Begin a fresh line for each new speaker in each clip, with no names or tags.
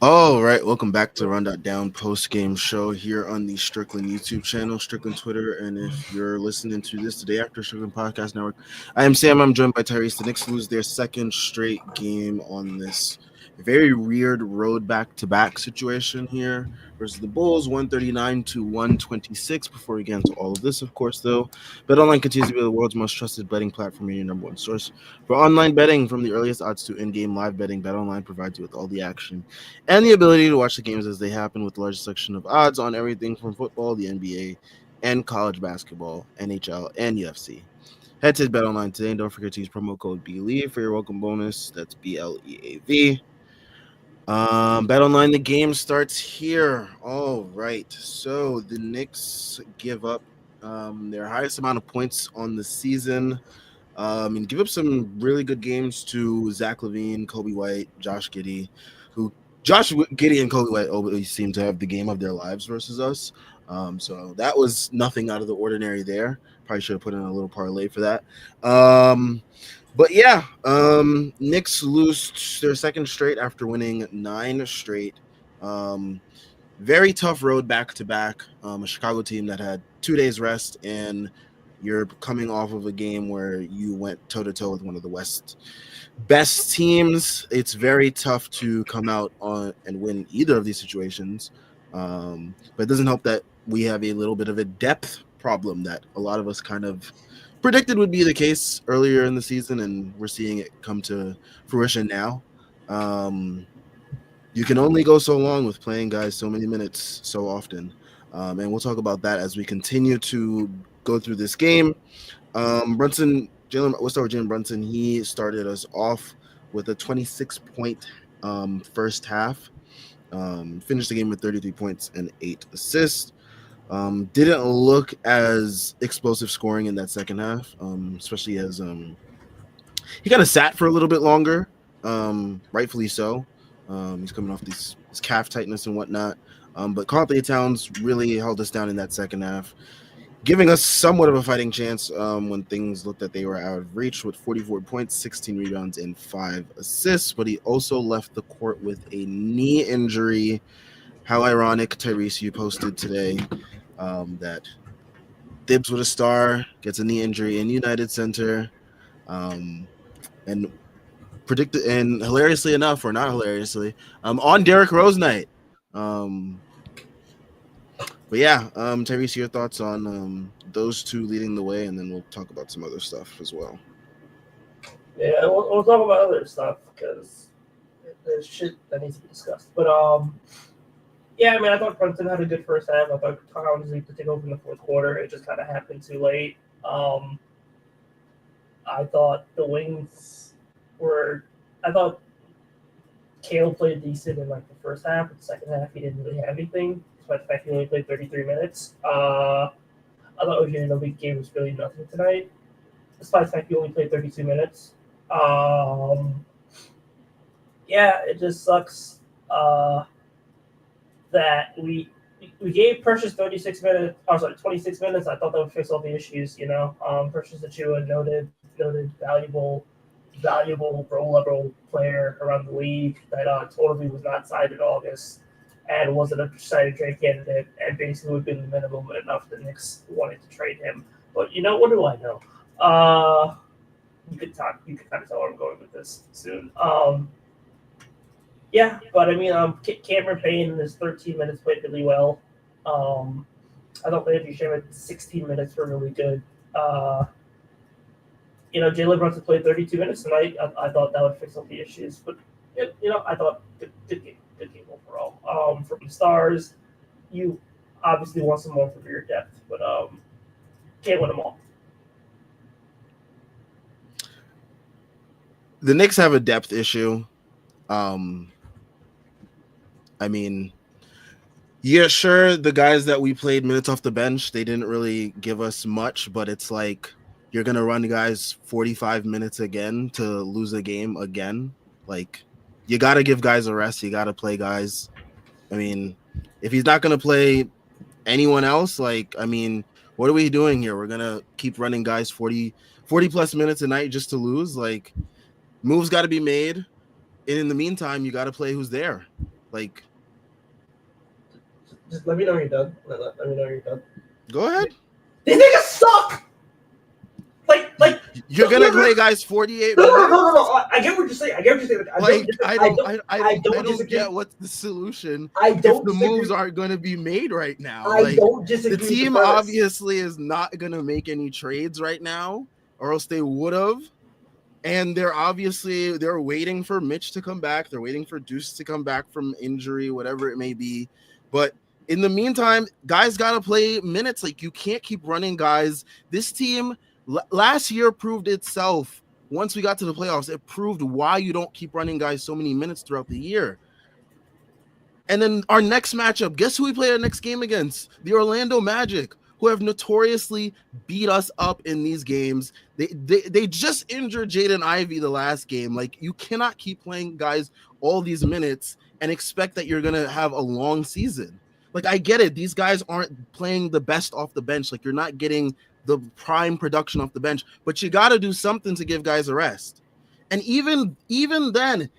All right, welcome back to Run.down Postgame show here on the Strickland YouTube channel, Strickland Twitter, and if you're listening to this today after Strickland Podcast Network, I am Sam. I'm joined by Tyrese. The Knicks lose their second straight game on this very weird road back-to-back situation here versus the Bulls, 139 to 126. Before we get into all of this, of course, though, BetOnline continues to be the world's most trusted betting platform and your number one source for online betting. From the earliest odds to in-game live betting, BetOnline provides you with all the action and the ability to watch the games as they happen with a large section of odds on everything from football, the NBA, and college basketball, NHL, and UFC. Head to BetOnline today and don't forget to use promo code BLEAV for your welcome bonus. That's BLEAV. BetOnline, the game starts here. All right. So the Knicks give up their highest amount of points on the season. And give up some really good games to Zach Levine, Kobe White, Josh Giddey, who Josh Giddey and Kobe White always seem to have the game of their lives versus us. So that was nothing out of the ordinary there. Probably should have put in a little parlay for that. But yeah, Knicks lose their second straight after winning 9 straight. Very tough road back to back. A Chicago team that had 2 days rest, and you're coming off of a game where you went toe to toe with one of the West best teams. It's very tough to come out on and win either of these situations. But it doesn't help that we have a little bit of a depth problem that a lot of us kind of predicted would be the case earlier in the season, and we're seeing it come to fruition now. You can only go so long with playing guys so many minutes so often. And we'll talk about that as we continue to go through this game. We'll start with Jalen Brunson. He started us off with a 26-point first half. Finished the game with 33 points and 8 assists. Didn't look as explosive scoring in that second half, especially as he kind of sat for a little bit longer, rightfully so. He's coming off his calf tightness and whatnot. But Karl-Anthony Towns really held us down in that second half, giving us somewhat of a fighting chance when things looked like they were out of reach with 44 points, 16 rebounds, and 5 assists. But he also left the court with a knee injury. How ironic, Tyrese, you posted today that Thibs with a star gets a knee injury in United Center. And hilariously enough, or not hilariously, on Derrick Rose night. But yeah, Tyrese, your thoughts on those two leading the way, and then we'll talk about some other stuff as well.
Yeah, we'll talk about other stuff because there's shit that needs to be discussed. But yeah, I mean, I thought Brunson had a good first half. I thought Towns needed to take over in the fourth quarter. It just kind of happened too late. I thought the wings were. I thought Kale played decent in like the first half. But the second half, he didn't really have anything, despite the fact he only played 33 minutes. I thought OG Anunoby game was really nothing tonight, despite the fact he only played 32 minutes. Yeah, it just sucks that we gave Precious 36 minutes. Oh, sorry, 26 minutes. I thought that would fix all the issues. Precious Achua, noted valuable role player around the league that totally was not signed in August and wasn't a decided trade candidate and basically would have been the minimum enough the Knicks wanted to trade him. But what do I know? You could kind of tell where I'm going with this soon. Yeah, but I mean, Cameron Payne in his 13 minutes played really well. I thought Landry Shamet 16 minutes were really good. Jalen Brunson played 32 minutes tonight. I thought that would fix all the issues, but I thought good game overall. From the stars, you obviously want some more from your depth, but can't win them all.
The Knicks have a depth issue. I mean, yeah, sure, the guys that we played minutes off the bench, they didn't really give us much, but it's like you're going to run guys 45 minutes again to lose a game again. Like, you got to give guys a rest. You got to play guys. I mean, if he's not going to play anyone else, what are we doing here? We're going to keep running guys 40 plus minutes a night just to lose? Like, moves got to be made. And in the meantime, you got to play who's there. Like,
Just let me know you're done. Let me know you're done.
go ahead.
These niggas suck. Like
You're gonna play guys 48
no,
minutes.
no. I get what you're saying.
I don't
disagree.
get what's the solution
I
if
don't
the
disagree.
moves aren't going to be made right now.
I
Like,
don't disagree.
the team obviously is not going to make any trades right now, or else they would have. And they're waiting for Mitch to come back. They're waiting for Deuce to come back from injury, whatever it may be. But in the meantime, guys got to play minutes. Like, you can't keep running guys. This team last year proved itself. Once we got to the playoffs, it proved why you don't keep running guys so many minutes throughout the year. And then our next matchup, guess who we play our next game against? The Orlando Magic, who have notoriously beat us up in these games. They just injured Jaden Ivey the last game. Like, you cannot keep playing guys all these minutes and expect that you're going to have a long season. Like, I get it. These guys aren't playing the best off the bench. Like, you're not getting the prime production off the bench, but you got to do something to give guys a rest. And even then,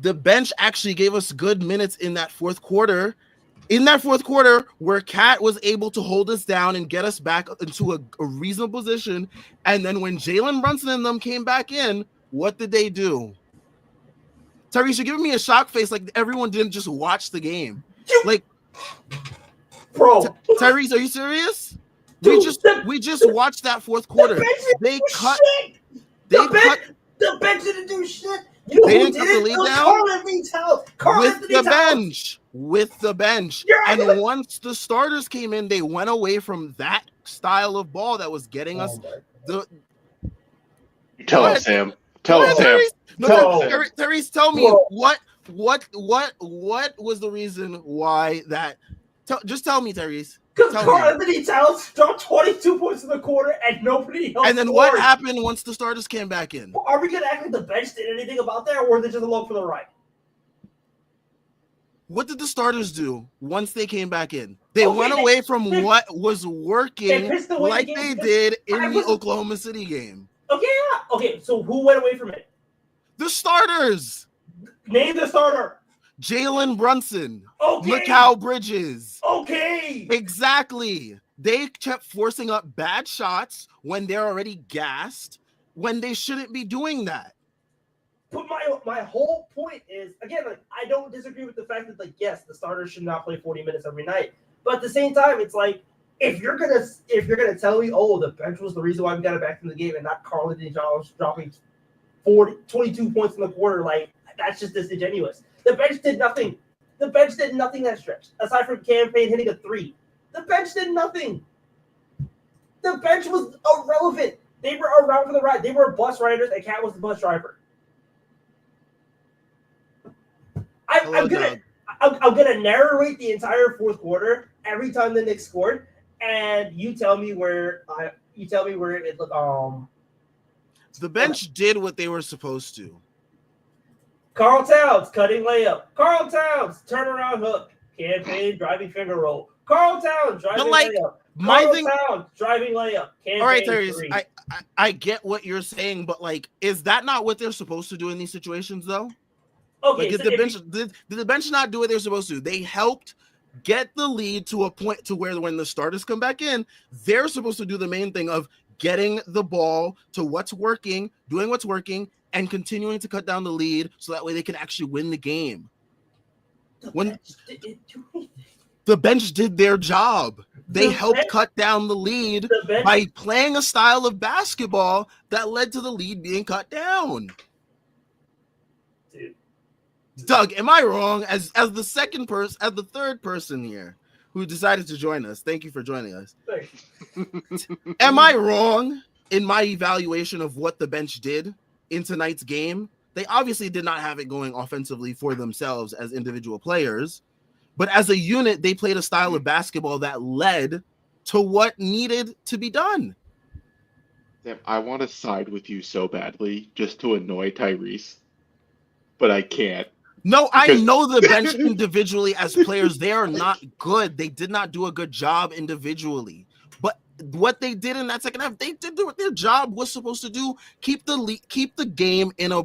the bench actually gave us good minutes in that fourth quarter. In that fourth quarter, where Cat was able to hold us down and get us back into a reasonable position. And then when Jalen Brunson and them came back in, what did they do? Tyrese, you're giving me a shock face like everyone didn't just watch the game. Like,
bro,
Tyrese, are you serious?
Dude,
we just watched that fourth quarter.
The bench didn't do shit. You know
they
who
didn't cut the lead down? With the bench. And once the starters came in, they went away from that style of ball that was getting us the.
Tell us, Sam. Tell us, Sam.
Therese, tell me what was the reason why that? Just tell me, Therese.
Because Karl-Anthony Towns dropped 22 points in the quarter and nobody else.
And then what happened once the starters came back in?
Are we going to act like the bench did anything about that, or are they just along for the ride?
What did the starters do once they came back in? They went away from what was working like they did in the Oklahoma City game.
Okay, so who went away from it?
The starters.
Name the starter.
Jalen Brunson.
Okay.
Mikal Bridges.
Okay.
Exactly. They kept forcing up bad shots when they're already gassed, when they shouldn't be doing that.
But my whole point is, again, like, I don't disagree with the fact that, like, yes, the starters should not play 40 minutes every night. But at the same time, it's like, if you're gonna tell me, oh, the bench was the reason why we got it back in the game and not Karl-Anthony Towns dropping 22 points in the quarter, like, that's just disingenuous. The bench did nothing. The bench did nothing that stretch, aside from Campaign hitting a 3. The bench did nothing. The bench was irrelevant. They were around for the ride. They were bus riders, and Cat was the bus driver. I'm gonna narrate the entire fourth quarter every time the Knicks scored, and you tell me where it
the bench did what they were supposed to.
Karl Towns cutting layup. Karl Towns turnaround hook. Campaign driving finger roll. Karl Towns driving layup. Towns driving layup. Campaign. All right, Therese,
I get what you're saying, but like, is that not what they're supposed to do in these situations, though?
Okay,
like, did the bench not do what they're supposed to? They helped get the lead to a point to where when the starters come back in, they're supposed to do the main thing of getting the ball to what's working, doing what's working, and continuing to cut down the lead so that way they can actually win the game. The bench did their job. They helped cut down the lead by playing a style of basketball that led to the lead being cut down. Doug, am I wrong? As the third person here who decided to join us, thank you for joining us. Am I wrong in my evaluation of what the bench did in tonight's game? They obviously did not have it going offensively for themselves as individual players, but as a unit, they played a style of basketball that led to what needed to be done.
Sam, I want to side with you so badly just to annoy Tyrese, but I can't.
No, I know the bench individually as players, they are not good. They did not do a good job individually. But what they did in that second half, they did what their job was supposed to do. Keep the game in a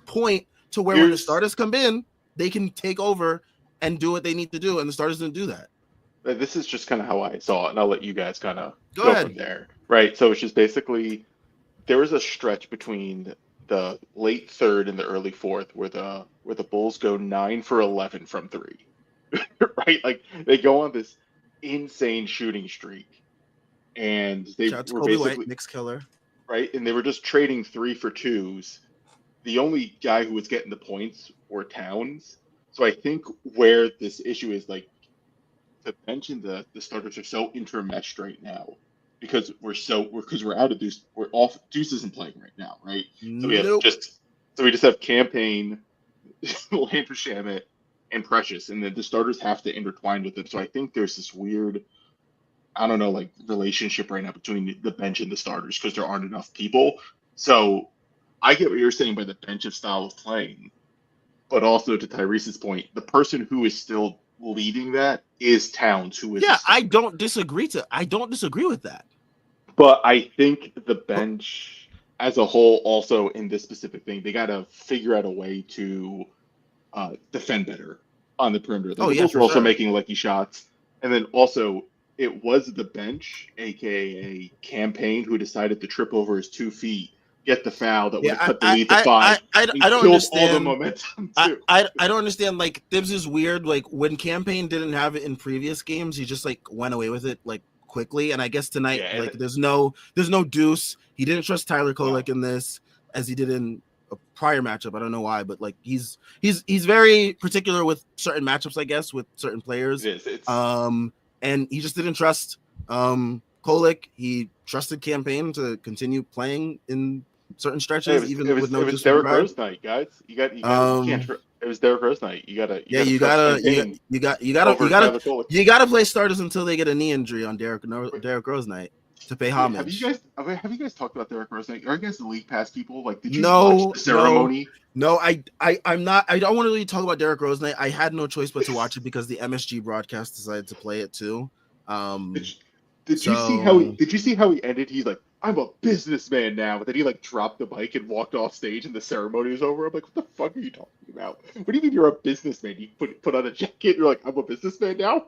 point to where when the starters come in, they can take over and do what they need to do, and the starters didn't do that.
This is just kind of how I saw it, and I'll let you guys kind of
Go
go
ahead.
from there, right? So it's just basically there was a stretch between the late third and the early fourth where the Bulls go 9 for 11 from three, right? Like they go on this insane shooting streak, and they
Shout out to
were
Kobe White,
basically
Knicks killer.
right, and they were just trading 3 for 2s. The only guy who was getting the points were Towns. So I think where this issue is, like, the bench and the starters are so intermeshed right now because we're out of Deuce. We're off. Deuce isn't playing right now, right? So
Nope.
we just have Campaign, Landry Shamet, and Precious, and then the starters have to intertwine with it. So I think there's this weird, I don't know, like relationship right now between the bench and the starters because there aren't enough people. So I get what you're saying by the bench of style of playing, but also to Tyrese's point, the person who is still leading that is Towns, who is a
Yeah, I
starter.
don't disagree with that.
But I think the bench as a whole, also in this specific thing, they got to figure out a way to defend better on the perimeter. Like
Oh
the
yeah,
Bulls
for
were also
sure.
making lucky shots, and then also it was the bench, aka Campaign, who decided to trip over his 2 feet, get the foul that would
Yeah,
have cut the lead to five, and
I don't
killed all the
understand.
momentum too.
I don't understand. Like Thibs is weird. Like when Campaign didn't have it in previous games, he just like went away with it like quickly. And I guess tonight,
Yeah,
like there's no Deuce. He didn't trust Tyler
no,
Kolek in this as he did in a prior matchup. I don't know why, but like he's very particular with certain matchups. I guess with certain
it
players.
is. It's
And he just didn't trust Kolek. He trusted Campaign to continue playing in certain
It
stretches,
was
even with
it
no
was
Deuce in
Derrick
regard.
Rose night, guys. You can't. It was Derrick Rose night. You
Yeah,
gotta trust Campaign over Tyler Kolek.
you got to play starters until they get a knee injury on Derrick Rose night to pay
Wait, have you
homage.
guys have you guys talked about Derrick Rose night? Are you guys the league pass people? Like, did you watch
No,
the
no,
ceremony?
no. I'm not. I don't want to really talk about Derrick Rose night. I had no choice but to watch it because the MSG broadcast decided to play it too.
Did you, did you see how
So
he ended? He's like, I'm a businessman now. But then he like dropped the mic and walked off stage, and the ceremony was over. I'm like, what the fuck are you talking about? What do you mean you're a businessman? You put on a jacket. You're like, I'm a businessman now.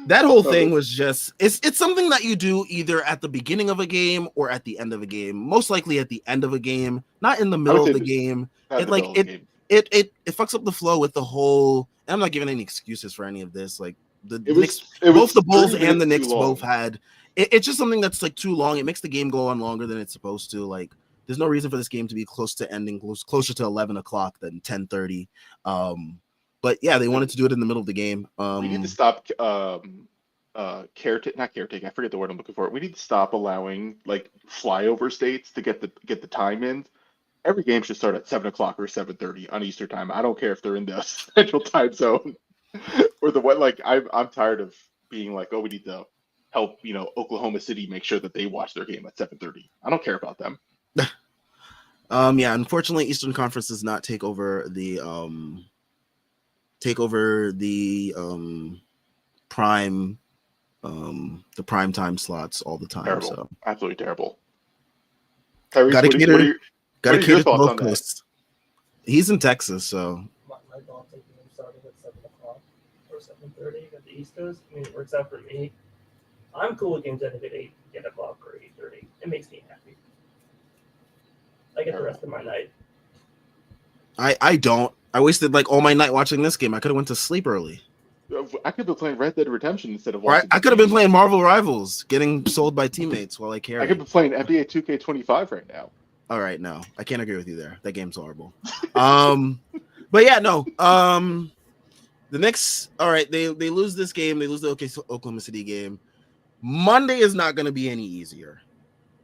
that whole thing was just it's something that you do either at the beginning of a game or at the end of a game. Most likely at the end of a game, not in the
I would
middle
say
of the game.
not in
It
the
like
middle of the game.
it fucks up the flow with the whole. And I'm not giving any excuses for any of this. Like the Knicks,
It
both
was
the Bulls
30
and the
minutes too
Knicks both
long.
had. It's just something that's like too long. It makes the game go on longer than it's supposed to. Like there's no reason for this game to be close to ending closer to 11 o'clock than 10:30. But yeah, they wanted to do it in the middle of the game.
We need to stop not caretaking. I forget the word I'm looking for. We need to stop allowing like flyover states to get the time in. Every game should start at 7 o'clock or 7:30 on Eastern time. I don't care if they're in the central time zone or the what. Like I'm tired of being like, oh, we need to help Oklahoma City make sure that they watch their game at 7:30. I don't care about them.
Yeah, unfortunately, Eastern Conference does not take over the prime the prime time slots all the time.
Terrible,
So
absolutely terrible. Tyrese,
gotta
what
cater
are your
to
thoughts
both
on that?
coasts. He's in Texas, so
My dog taking them starting at 7 o'clock or 7:30 at the East Coast. I mean, it works out for me. I'm cool with games ending at 8 o'clock or 8:30. It makes me happy. I get the rest of my night.
I don't. I wasted like all my night watching this game. I could have went to sleep early.
I could be playing Red Dead Redemption instead of
Or
watching.
I could have been playing Marvel Rivals, getting sold by teammates while I
I
carry.
could be playing NBA 2K25 right now.
All right, no, I can't agree with you there. That game's horrible. But yeah, no. The Knicks. All right, they lose this game. They lose the Oklahoma City game. Monday is not going to be any easier.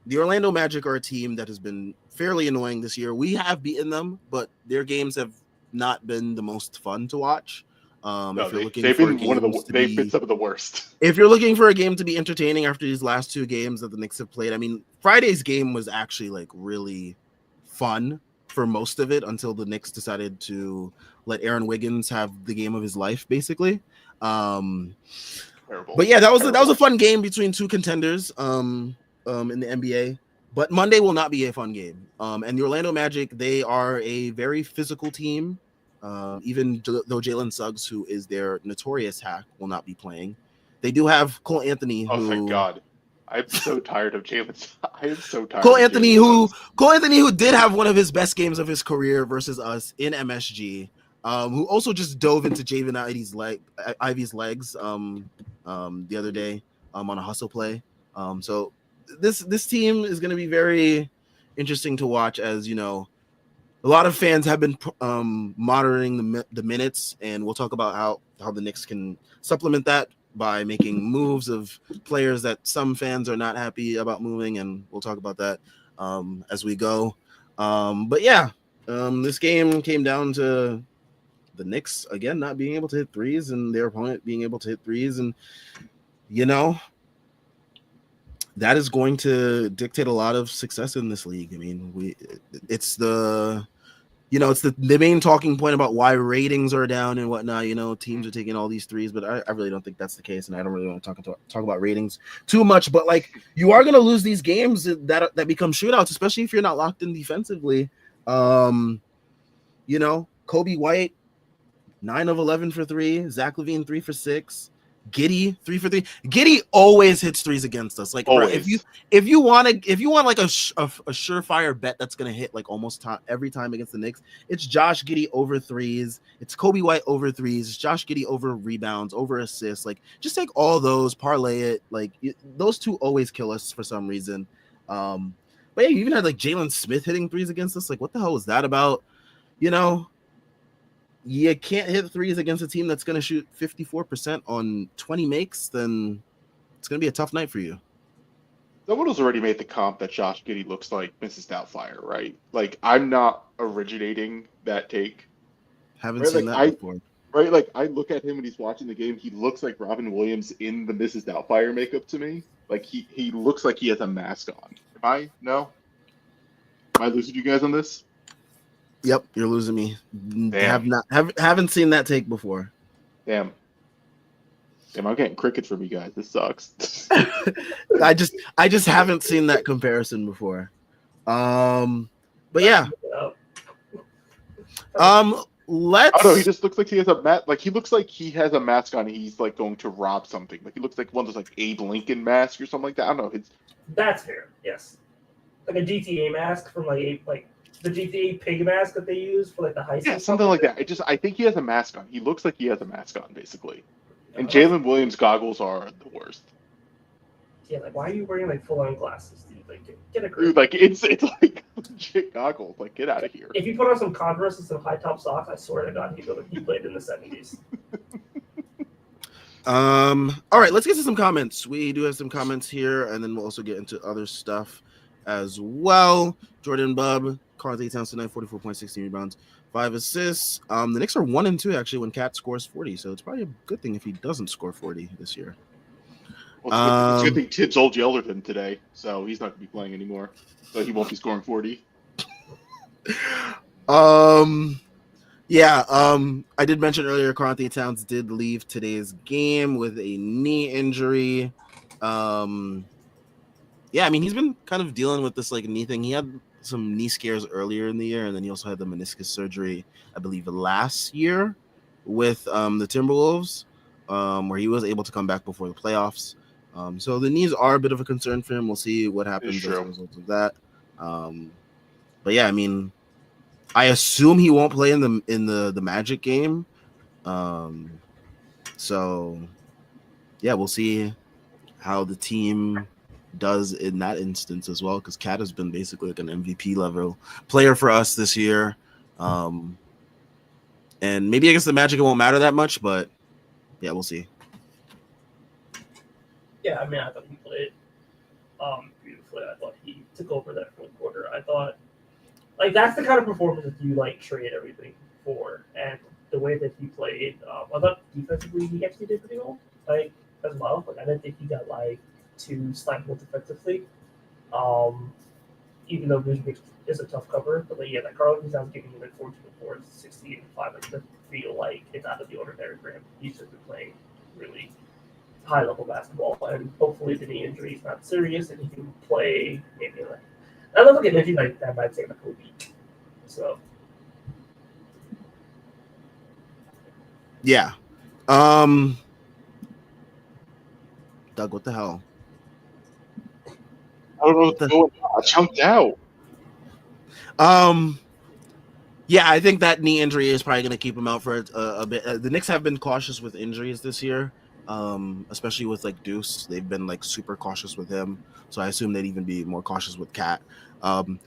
The Orlando Magic are a team that has been fairly annoying this year. We have beaten them, but their games have not been the most fun to watch.
No,
If you're looking
they've
for
been they've been
be,
some of the worst.
if you're looking for a game to be entertaining after these last two games that the Knicks have played, I mean, Friday's game was actually like really fun for most of it until the Knicks decided to let Aaron Wiggins have the game of his life, basically.
Terrible.
But yeah, that was a fun game between two contenders in the NBA. But Monday will not be a fun game. And the Orlando Magic, they are a very physical team. Even though Jalen Suggs, who is their notorious hack, will not be playing, they do have Cole Anthony,
Oh, thank
who
God. I'm so tired of Jalen. I am so tired
Cole
of
Anthony,
Jalen
who
Suggs.
Cole Anthony, who did have one of his best games of his career versus us in MSG. Who also just dove into Javen Ivy's legs the other day on a hustle play. So this team is going to be very interesting to watch, as you know, a lot of fans have been monitoring the minutes, and we'll talk about how the Knicks can supplement that by making moves of players that some fans are not happy about moving, and we'll talk about that as we go. But yeah, this game came down to the Knicks again not being able to hit threes, and their opponent being able to hit threes, and you know that is going to dictate a lot of success in this league. I mean, it's the it's the main talking point about why ratings are down and whatnot. Teams are taking all these threes, but I really don't think that's the case, and I don't really want to talk about ratings too much. But like, you are going to lose these games that become shootouts, especially if you're not locked in defensively. Kobe White, 9 of 11 for 3. Zach LaVine, 3 for 6. Giddey, 3 for 3. Giddey always hits threes against us. Like, bro,
Always.
if you want like a surefire bet that's gonna hit like almost every time against the Knicks, it's Josh Giddey over threes. It's Kobe White over threes. It's Josh Giddey over rebounds, over assists. Like, just take all those, parlay it. Like, those two always kill us for some reason. But yeah, you even had like Jalen Smith hitting threes against us. Like, what the hell was that about? You can't hit threes against a team that's going to shoot 54% on 20 makes, then it's going to be a tough night for you.
Someone has already made the comp that Josh Giddey looks like Mrs. Doubtfire, right? Like, I'm not originating that take.
Haven't
Right?
seen
Like,
that before.
right? Like, I look at him when he's watching the game. He looks like Robin Williams in the Mrs. Doubtfire makeup to me. Like, he looks like he has a mask on. No? Am I losing you guys on this?
Yep, you're losing me.
Damn.
Haven't seen that take before.
Damn, I'm getting crickets from you guys. This sucks.
I just haven't seen that comparison before. But yeah. Let's.
Oh no, he just looks like he has a mask. Like, he looks like he has a mask on. And he's like going to rob something. Like, he looks like one of those like Abe Lincoln masks or something like that. I don't know.
That's fair. Yes, like a GTA mask from like the GTA pig mask that they use for like the heist.
Yeah, something like that. I think he has a mask on. He looks like he has a mask on, basically. And Jalen Williams goggles are the worst.
Yeah, like, why are you wearing like full on glasses, dude? Like, get a grip.
Dude, like, it's like legit goggles. Like, get out of here.
If you put on some Converse and some high top socks, I swear to God, he played in the 70s.
All right, let's get to some comments. We do have some comments here, and then we'll also get into other stuff as well. Jordan Bub, Carl Towns tonight, 44.16 rebounds, 5 assists. The Knicks are 1-2 actually when Cat scores 40, so it's probably a good thing if he doesn't score 40 this year.
Well, it's a good thing Tibbs old yelled at him today, so he's not going to be playing anymore. So he won't be scoring 40.
Yeah, I did mention earlier Carl Towns did leave today's game with a knee injury. Yeah, I mean, he's been kind of dealing with this like knee thing. He had some knee scares earlier in the year, and then he also had the meniscus surgery, I believe, last year with the Timberwolves, where he was able to come back before the playoffs. So the knees are a bit of a concern for him. We'll see what happens as a result of that. But yeah, I mean, I assume he won't play in the Magic game. So yeah, we'll see how the team does in that instance as well, because Cat has been basically like an MVP level player for us this year. And maybe against the Magic it won't matter that much, but yeah, we'll see.
Yeah, I mean, I thought he played beautifully. I thought he took over that fourth quarter. I thought, like, that's the kind of performance that you like trade everything for, and the way that he played. I thought defensively he actually did pretty well, like, as well. Like, I didn't think he got like too slackable defensively. Even though Newsweek is a tough cover, but like, yeah, like Carl Towns giving him like 14 4, 16 and 5. Like, doesn't feel like it's out of the ordinary for him. He's just been playing really high level basketball, and hopefully the knee injury is not serious and he can play maybe like I don't get injured like that might take like a week. So
Yeah. Doug, what the hell?
I don't know what's going on. I chunked out.
Yeah, I think that knee injury is probably going to keep him out for a bit. The Knicks have been cautious with injuries this year, especially with like Deuce. They've been like super cautious with him, so I assume they'd even be more cautious with Cat. The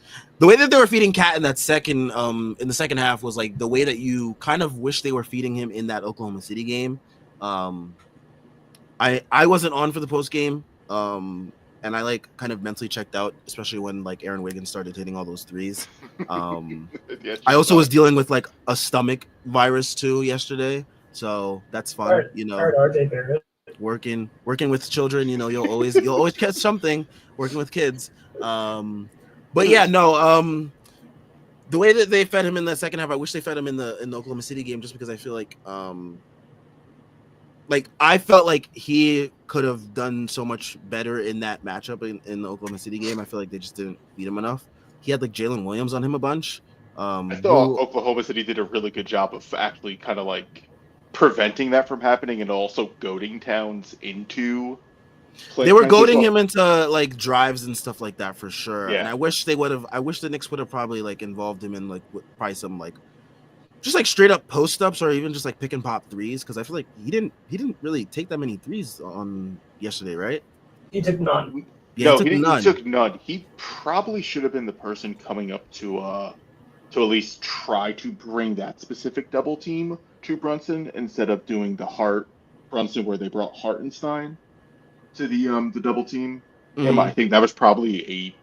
way that they were feeding Cat in that in the second half was like the way that you kind of wish they were feeding him in that Oklahoma City game. I wasn't on for the post game. And I like kind of mentally checked out, especially when like Aaron Wiggins started hitting all those threes.
Yeah,
I also was
sucks.
dealing with like a stomach virus too yesterday, so that's fun.
I heard RJ Barrett.
Working with children, you'll always catch something working with kids. But yeah, no. The way that they fed him in the second half, I wish they fed him in the Oklahoma City game, just because I feel like I felt like he could have done so much better in that matchup in the Oklahoma City game. I feel like they just didn't beat him enough. He had like Jalen Williams on him a bunch.
I thought
Who
Oklahoma City did a really good job of actually kind of like preventing that from happening and also goading Towns into
they were goading
transitional.
him into like drives and stuff like that for sure. And
Yeah.
I wish the Knicks would have probably like involved him in like probably some like just like straight up post ups or even just like pick and pop threes, because I feel like he didn't really take that many threes on yesterday, right?
He took none.
Yeah,
No,
he took
he
none.
took none. He probably should have been the person coming up to at least try to bring that specific double team to Brunson instead of doing the Hart Brunson where they brought Hartenstein to the double team him. I think that was probably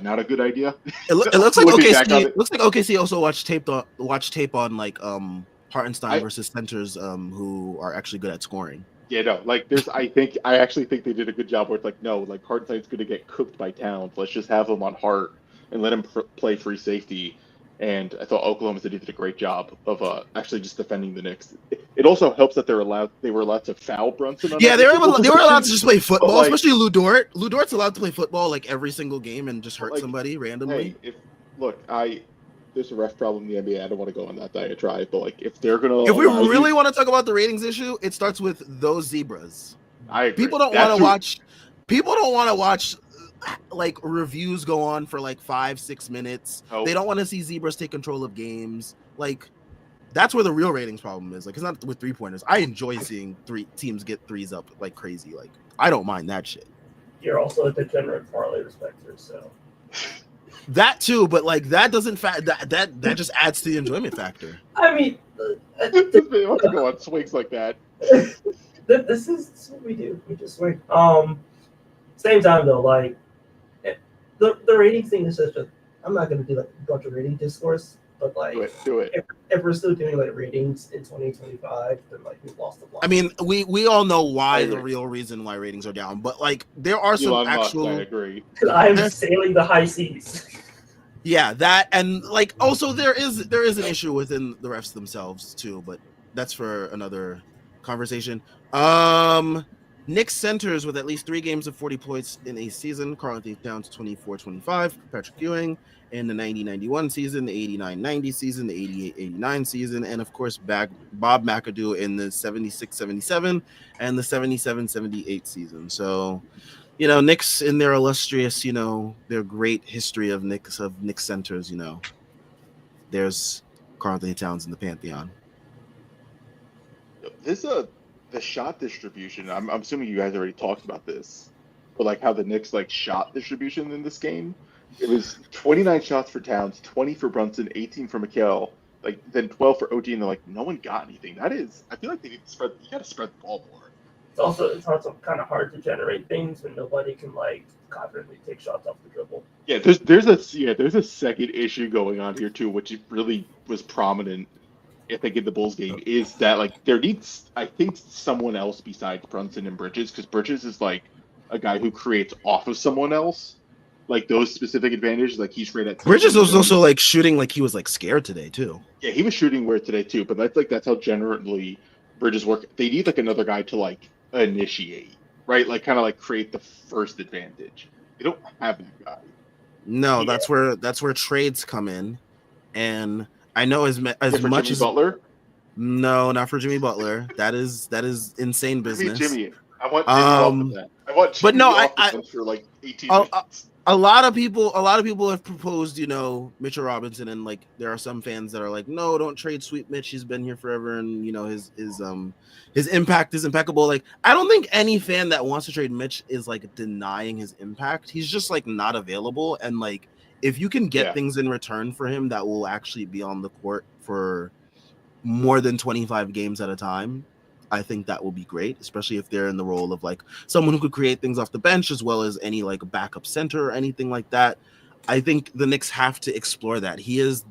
not a good idea.
It looks like
Looking back on
OKC.
it,
Looks like OKC also watched tape on like Hartenstein
I
versus centers who are actually good at scoring.
yeah no like there's I actually think they did a good job where it's like no like Hartenstein's going to get cooked by Towns. Let's just have him on Hart and let him play free safety. And I thought Oklahoma City did a great job of actually just defending the Knicks. It also helps that they were allowed to foul Brunson on
Yeah, they
every
were
single
allowed to
possession.
just play football,
Like,
especially Lou Dort. Lou Dort's allowed to play football like every single game and just hurt
like,
somebody randomly.
hey, there's a ref problem in the NBA. I don't want to go on that diatribe, but like if they're gonna
If we
allow
really
you,
want to talk about the ratings issue, it starts with those zebras.
I agree.
People don't want to watch. People don't want to watch like reviews go on for like 5-6 minutes.
Nope.
They don't want to see zebras take control of games. Like that's where the real ratings problem is. Like it's not with 3-pointers. I enjoy seeing teams get threes up like crazy. Like I don't mind that shit.
You're also a degenerate parlay respecter, so
that too. But like that doesn't that just adds to the enjoyment factor.
I mean,
they want to go on swings like that.
this is what we do. We just swing. Same time though, like the rating thing is just I'm not gonna do like a bunch of rating discourse, but like
Do it.
If we're still doing like ratings in 2025, then like we've lost the plot.
I mean, we all know why the real reason why ratings are down, but like there are some
Elon
actual.
Musk, I agree.
I'm sailing the high seas.
Yeah, that and like also there is an issue within the refs themselves too, but that's for another conversation. Knicks centers with at least 3 games of 40 points in a season. Karl-Anthony Towns 24-25, Patrick Ewing in the 90-91 season, the 89-90 season, the 88-89 season, and of course Bob McAdoo in the 76-77 and the 77-78 season. So, Knicks in their illustrious, their great history of Knicks centers, there's Karl-Anthony Towns in the pantheon.
The shot distribution. I'm assuming you guys already talked about this, but like how the Knicks like shot distribution in this game. It was 29 shots for Towns, 20 for Brunson, 18 for Mikal, like then 12 for OG, and they're like no one got anything. That is, I feel like they need to spread. You got to spread the ball more.
It's also kind of hard to generate things when nobody can like confidently take shots off the dribble.
Yeah, there's a second issue going on here too, which really was prominent. I think in the Bulls game is that like there needs, I think, someone else besides Brunson and Bridges, because Bridges is like a guy who creates off of someone else, like those specific advantages. Like he's great at.
Bridges was also like shooting like he was like scared today too.
Yeah, he was shooting weird today too, but that's how generally Bridges work. They need like another guy to like initiate, right? Like kind of like create the first advantage. They don't have that guy.
No,
Yeah.
that's where trades come in, and I know as
For
much
Jimmy
as
Butler.
no, not for Jimmy Butler. That is insane
Give me
business.
Jimmy. I want Jimmy off the
Um,
bench. I want
but
Jimmy
no,
off the bench for like 18
a,
minutes.
a lot of people have proposed, Mitchell Robinson, and like there are some fans that are like, no, don't trade Sweet Mitch. He's been here forever, and his impact is impeccable. Like I don't think any fan that wants to trade Mitch is like denying his impact. He's just like not available, and like if you can get
Yeah.
things in return for him that will actually be on the court for more than 25 games at a time, I think that will be great, especially if they're in the role of like someone who could create things off the bench as well as any like backup center or anything like that. I think the Knicks have to explore that. He is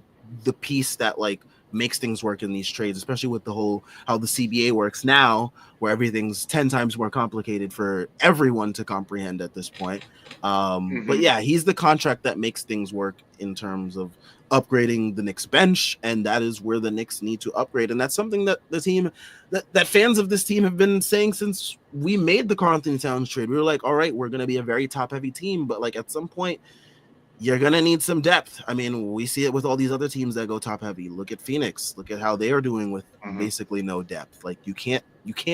the piece that like makes things work in these trades, especially with the whole how the CBA works now, where everything's 10 times more complicated for everyone to comprehend at this point. But yeah, he's the contract that makes things work in terms of upgrading the Knicks bench, and that is where the Knicks need to upgrade. And that's something that the team, that fans of this team have been saying since we made the Karl-Anthony Towns trade. We were like, all right, we're going to be a very top-heavy team, but like at some point, you're going to need some depth. I mean, we see it with all these other teams that go top-heavy. Look at Phoenix. Look at how they are doing with basically no depth. Like you can't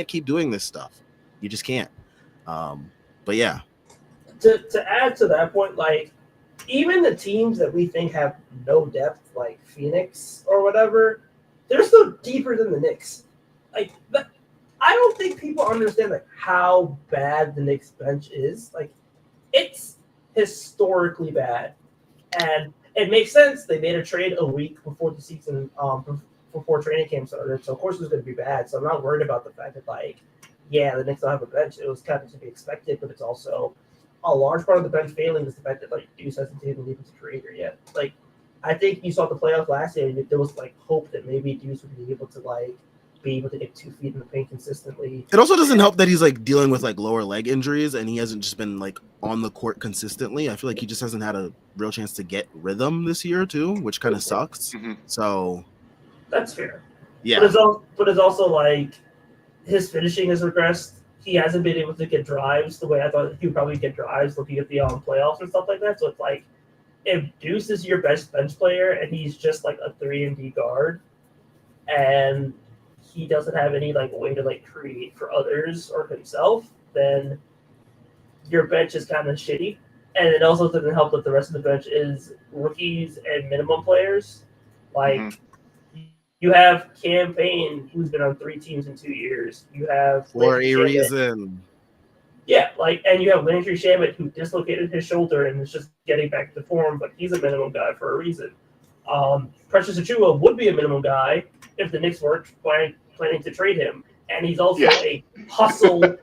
keep doing this stuff. You just can't. But yeah.
To add to that point, like even the teams that we think have no depth, like Phoenix or whatever, they're still deeper than the Knicks. Like, I don't think people understand like how bad the Knicks bench is. Like, it's historically bad, and it makes sense. They made a trade a week before the season, before training camp started, so of course it was going to be bad. So I'm not worried about the fact that like, yeah, the Knicks don't have a bench. It was kind of to be expected, but it's also a large part of the bench failing is the fact that like Deuce hasn't taken the leap as a creator yet. Like, I think you saw the playoffs last year, and there was like hope that maybe Deuce would be able to like be able to get 2 feet in the paint consistently.
It also doesn't help that he's like dealing with like lower leg injuries and he hasn't just been like on the court consistently. I feel like he just hasn't had a real chance to get rhythm this year too, which kind of sucks. So
that's fair.
Yeah,
but it's also like his finishing has regressed. He hasn't been able to get drives the way I thought he would probably get drives looking at the playoffs and stuff like that. So it's like if Deuce is your best bench player and he's just like a 3-and-D guard and he doesn't have any like way to like create for others or himself, then your bench is kind of shitty. And it also doesn't help that the rest of the bench is rookies and minimum players. Like you have Cam Payne, who's been on 3 teams in 2 years. You have
for a reason.
Yeah, like, and you have Landry Shamet, who dislocated his shoulder and is just getting back to form, but he's a minimum guy for a reason. Precious Achiuwa would be a minimum guy if the Knicks weren't planning to trade him, and he's also a hustle.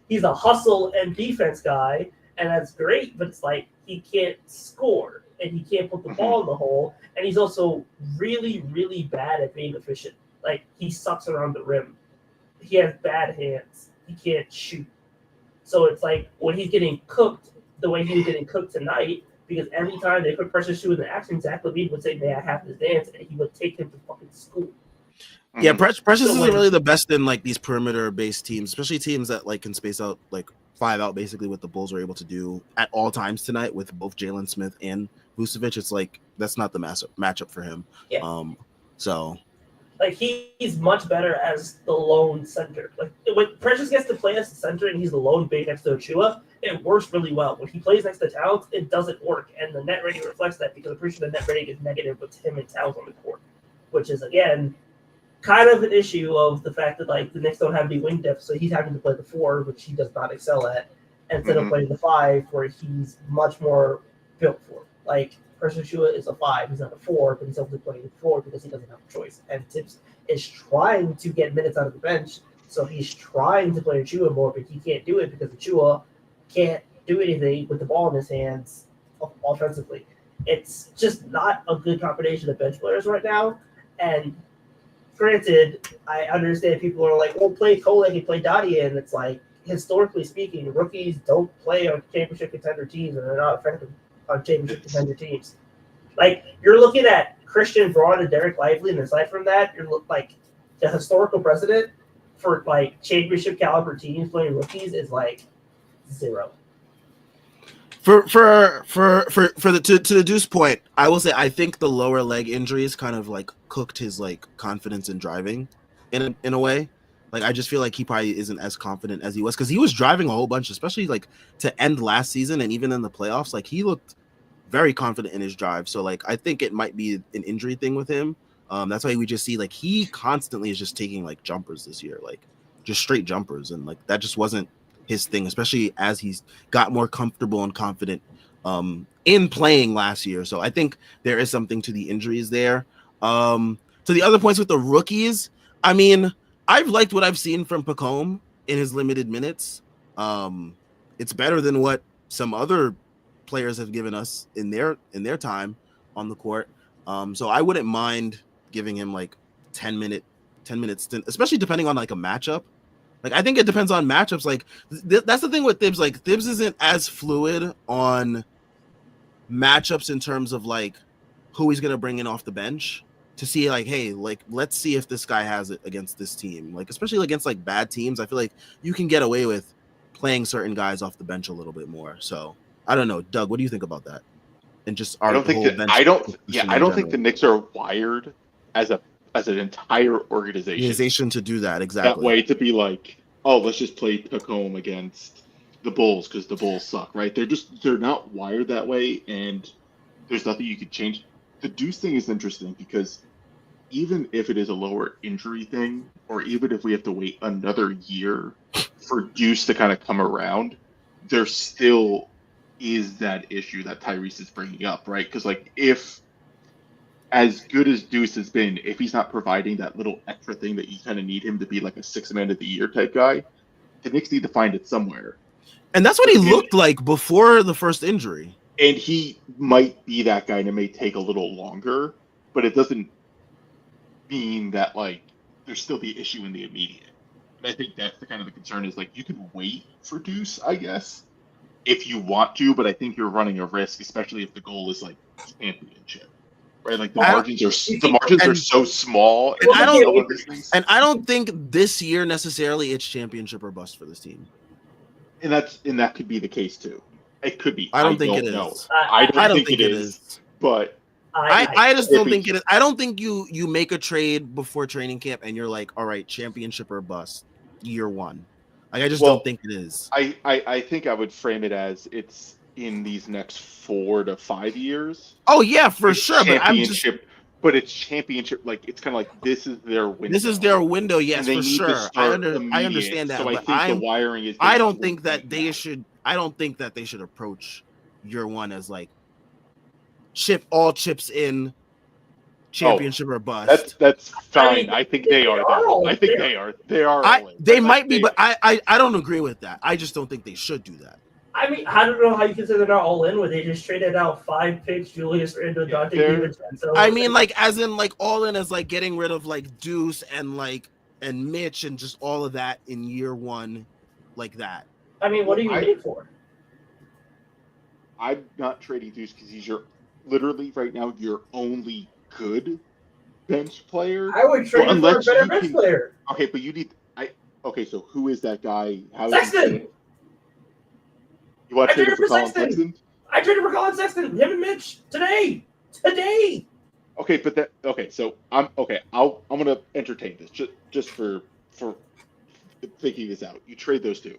He's a hustle and defense guy, and that's great. But it's like he can't score and he can't put the ball in the hole, and he's also really, really bad at being efficient. Like he sucks around the rim. He has bad hands. He can't shoot. So it's like when he's getting cooked, the way he was getting cooked tonight, because every time they put Precious Achiuwa in the action, Zach LaVine would say, "May I have this dance?" and he would take him to fucking school.
Yeah, Precious isn't really the best in like these perimeter-based teams, especially teams that like can space out like 5 out, basically what the Bulls were able to do at all times tonight with both Jalen Smith and Vucevic. It's like that's not the matchup for him.
Yeah.
So
like he's much better as the lone center. Like when Precious gets to play as the center and he's the lone big next to Achiuwa, it works really well. When he plays next to Towns, it doesn't work, and the net rating reflects that because I'm pretty sure the net rating is negative with him and Towns on the court, which is again kind of an issue of the fact that like the Knicks don't have any wing depth, so he's having to play the 4, which he does not excel at, instead of playing the 5, where he's much more built for. Like Precious Achiuwa is a 5, he's not a 4, but he's only playing the 4 because he doesn't have a choice. And Tibbs is trying to get minutes out of the bench, so he's trying to play Achiuwa more, but he can't do it because Achiuwa can't do anything with the ball in his hands offensively. It's just not a good combination of bench players right now, and granted, I understand people are like, well, play Kolek and play Dottie, and it's like, historically speaking, rookies don't play on championship contender teams, and they're not effective on championship contender teams. Like, you're looking at Christian Braun and Derek Lively, and aside from that, you're like, the historical precedent for, like, championship caliber teams playing rookies is, like, 0.
For the to the Deuce point, I will say I think the lower leg injuries kind of like cooked his like confidence in driving in a way. Like I just feel like he probably isn't as confident as he was because he was driving a whole bunch, especially like to end last season and even in the playoffs. Like he looked very confident in his drive. So like I think it might be an injury thing with him. That's why we just see like he constantly is just taking like jumpers this year, like just straight jumpers, and like that just wasn't his thing, especially as he's got more comfortable and confident in playing last year. So I think there is something to the injuries there. To the other points with the rookies, I mean, I've liked what I've seen from Pacome in his limited minutes. It's better than what some other players have given us in their time on the court. So I wouldn't mind giving him like 10 minutes stint, especially depending on like a matchup. Like I think it depends on matchups. Like that's the thing with Thibs. Like Thibs isn't as fluid on matchups in terms of like who he's gonna bring in off the bench to see like, hey, like let's see if this guy has it against this team. Like especially against like bad teams, I feel like you can get away with playing certain guys off the bench a little bit more. So I don't know, Doug. What do you think about that? And just our whole bench.
I don't think the Knicks are wired as an entire organization
to do that exactly
that way, to be like, oh, let's just play Pacome against the Bulls because the Bulls suck, right? They're not wired that way, and there's nothing you could change. The Deuce thing is interesting because even if it is a lower injury thing, or even if we have to wait another year for Deuce to kind of come around, there still is that issue that Tyrese is bringing up, right? Because like if as good as Deuce has been, if he's not providing that little extra thing that you kind of need him to be like a 6-man of the year type guy, the Knicks need to find it somewhere.
And that's what he looked like before the first injury.
And he might be that guy, and it may take a little longer, but it doesn't mean that like there's still the issue in the immediate. And I think that's the kind of the concern is like you can wait for Deuce, I guess, if you want to, but I think you're running a risk, especially if the goal is like championship. Right, like the margins are so small,
and I don't think this year necessarily it's championship or bust for this team.
And that could be the case too. It could be.
I don't think it is.
I don't think it is. But
I just don't think it is. I don't think you make a trade before training camp and you're like, all right, championship or bust, year one. Like I just don't think it is.
I think I would frame it as it's in these next 4 to 5 years.
Oh yeah, for sure.
But it's championship. Like it's kind of like this is their window.
This is their window. Yes, for sure. I understand that.
So
but
I think the wiring is.
I don't think that they should. I don't think that they should approach year one as like all chips in, championship or bust.
That's fine. I think they are. I think they are. They are.
They might be, but I don't agree with that. I just don't think they should do that.
I mean, I don't know how you consider they're all in when they just traded out 5 picks, Julius Randle, Dante DiVincenzo.
I mean, like as in like all in as like getting rid of like Deuce and Mitch and just all of that in year one, like that.
I mean, what are you waiting for?
I'm not trading Deuce because he's literally right now your only good bench player.
I would trade him for a better bench player.
Okay, but you need. Okay, so who is that guy?
Sexton.
You want to trade him for Colin Sexton?
I traded for Colin Sexton. Him and Mitch today.
Okay, but so I'm gonna entertain this just for thinking this out. You trade those two.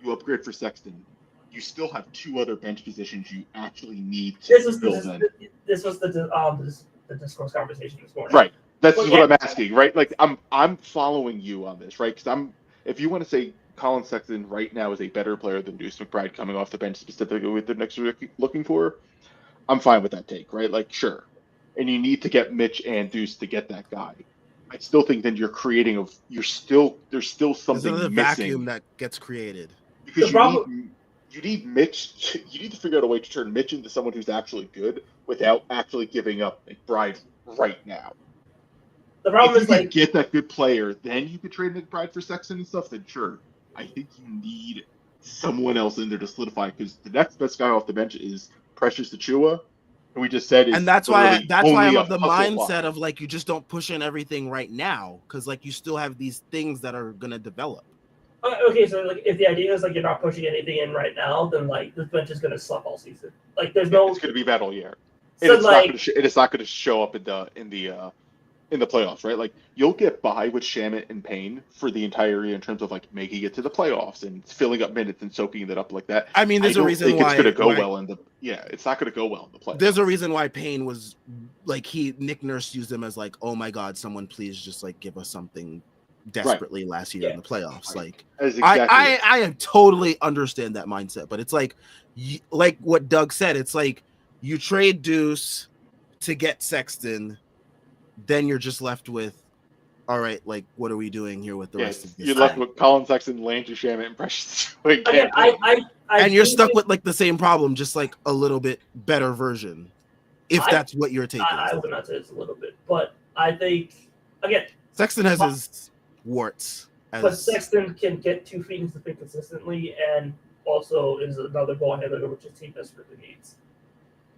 You upgrade for Sexton. You still have 2 other bench positions you actually need to fill in.
This was the discourse conversation this morning.
Right. That's what I'm asking, right? Like I'm following you on this, right? Because if you want to say Colin Sexton right now is a better player than Deuce McBride coming off the bench, specifically with the Knicks looking for, I'm fine with that take, right? Like, sure. And you need to get Mitch and Deuce to get that guy. I still think that there's still something
missing.
vacuum
that gets created.
Because you need Mitch. You need to figure out a way to turn Mitch into someone who's actually good without actually giving up McBride right now.
The problem is like
get that good player, then you could trade McBride for Sexton and stuff. Then sure. I think you need someone else in there to solidify because the next best guy off the bench is Precious Achiuwa, who we just said is.
And that's why I'm of the mindset of like you just don't push in everything right now because like you still have these things that are gonna develop.
Okay, so like if the idea is like you're not pushing anything in right now, then like this bench is gonna suck all season. Like there's no.
It's going to be battle year, and
So
it's not
like
going to it is not going to show up in the playoffs, right? Like you'll get by with Shamit and Payne for the entire year in terms of like making it to the playoffs and filling up minutes and soaking it up like that.
I mean,
I
there's a
don't
reason
think it's going to go
why
well it's not going to go well in the playoffs.
there's a reason why Payne was like Nick Nurse used him as like, oh my God, someone please just like give us something desperately last year in the playoffs. Like I totally understand that mindset, but it's like what Doug said, it's like you trade Deuce to get Sexton, then you're just left with, all right, like what are we doing here with the rest of this?
You're left with Colin Sexton, Landry Shamet, and Precious.
Again,
and you're stuck with like the same problem, just like a little bit better version. If that's what you're taking.
I would not say it's a little bit, but I think again
Sexton has his warts.
But Sexton can get 2 feet into the thing consistently, and also is another ball handler, which his team desperately needs.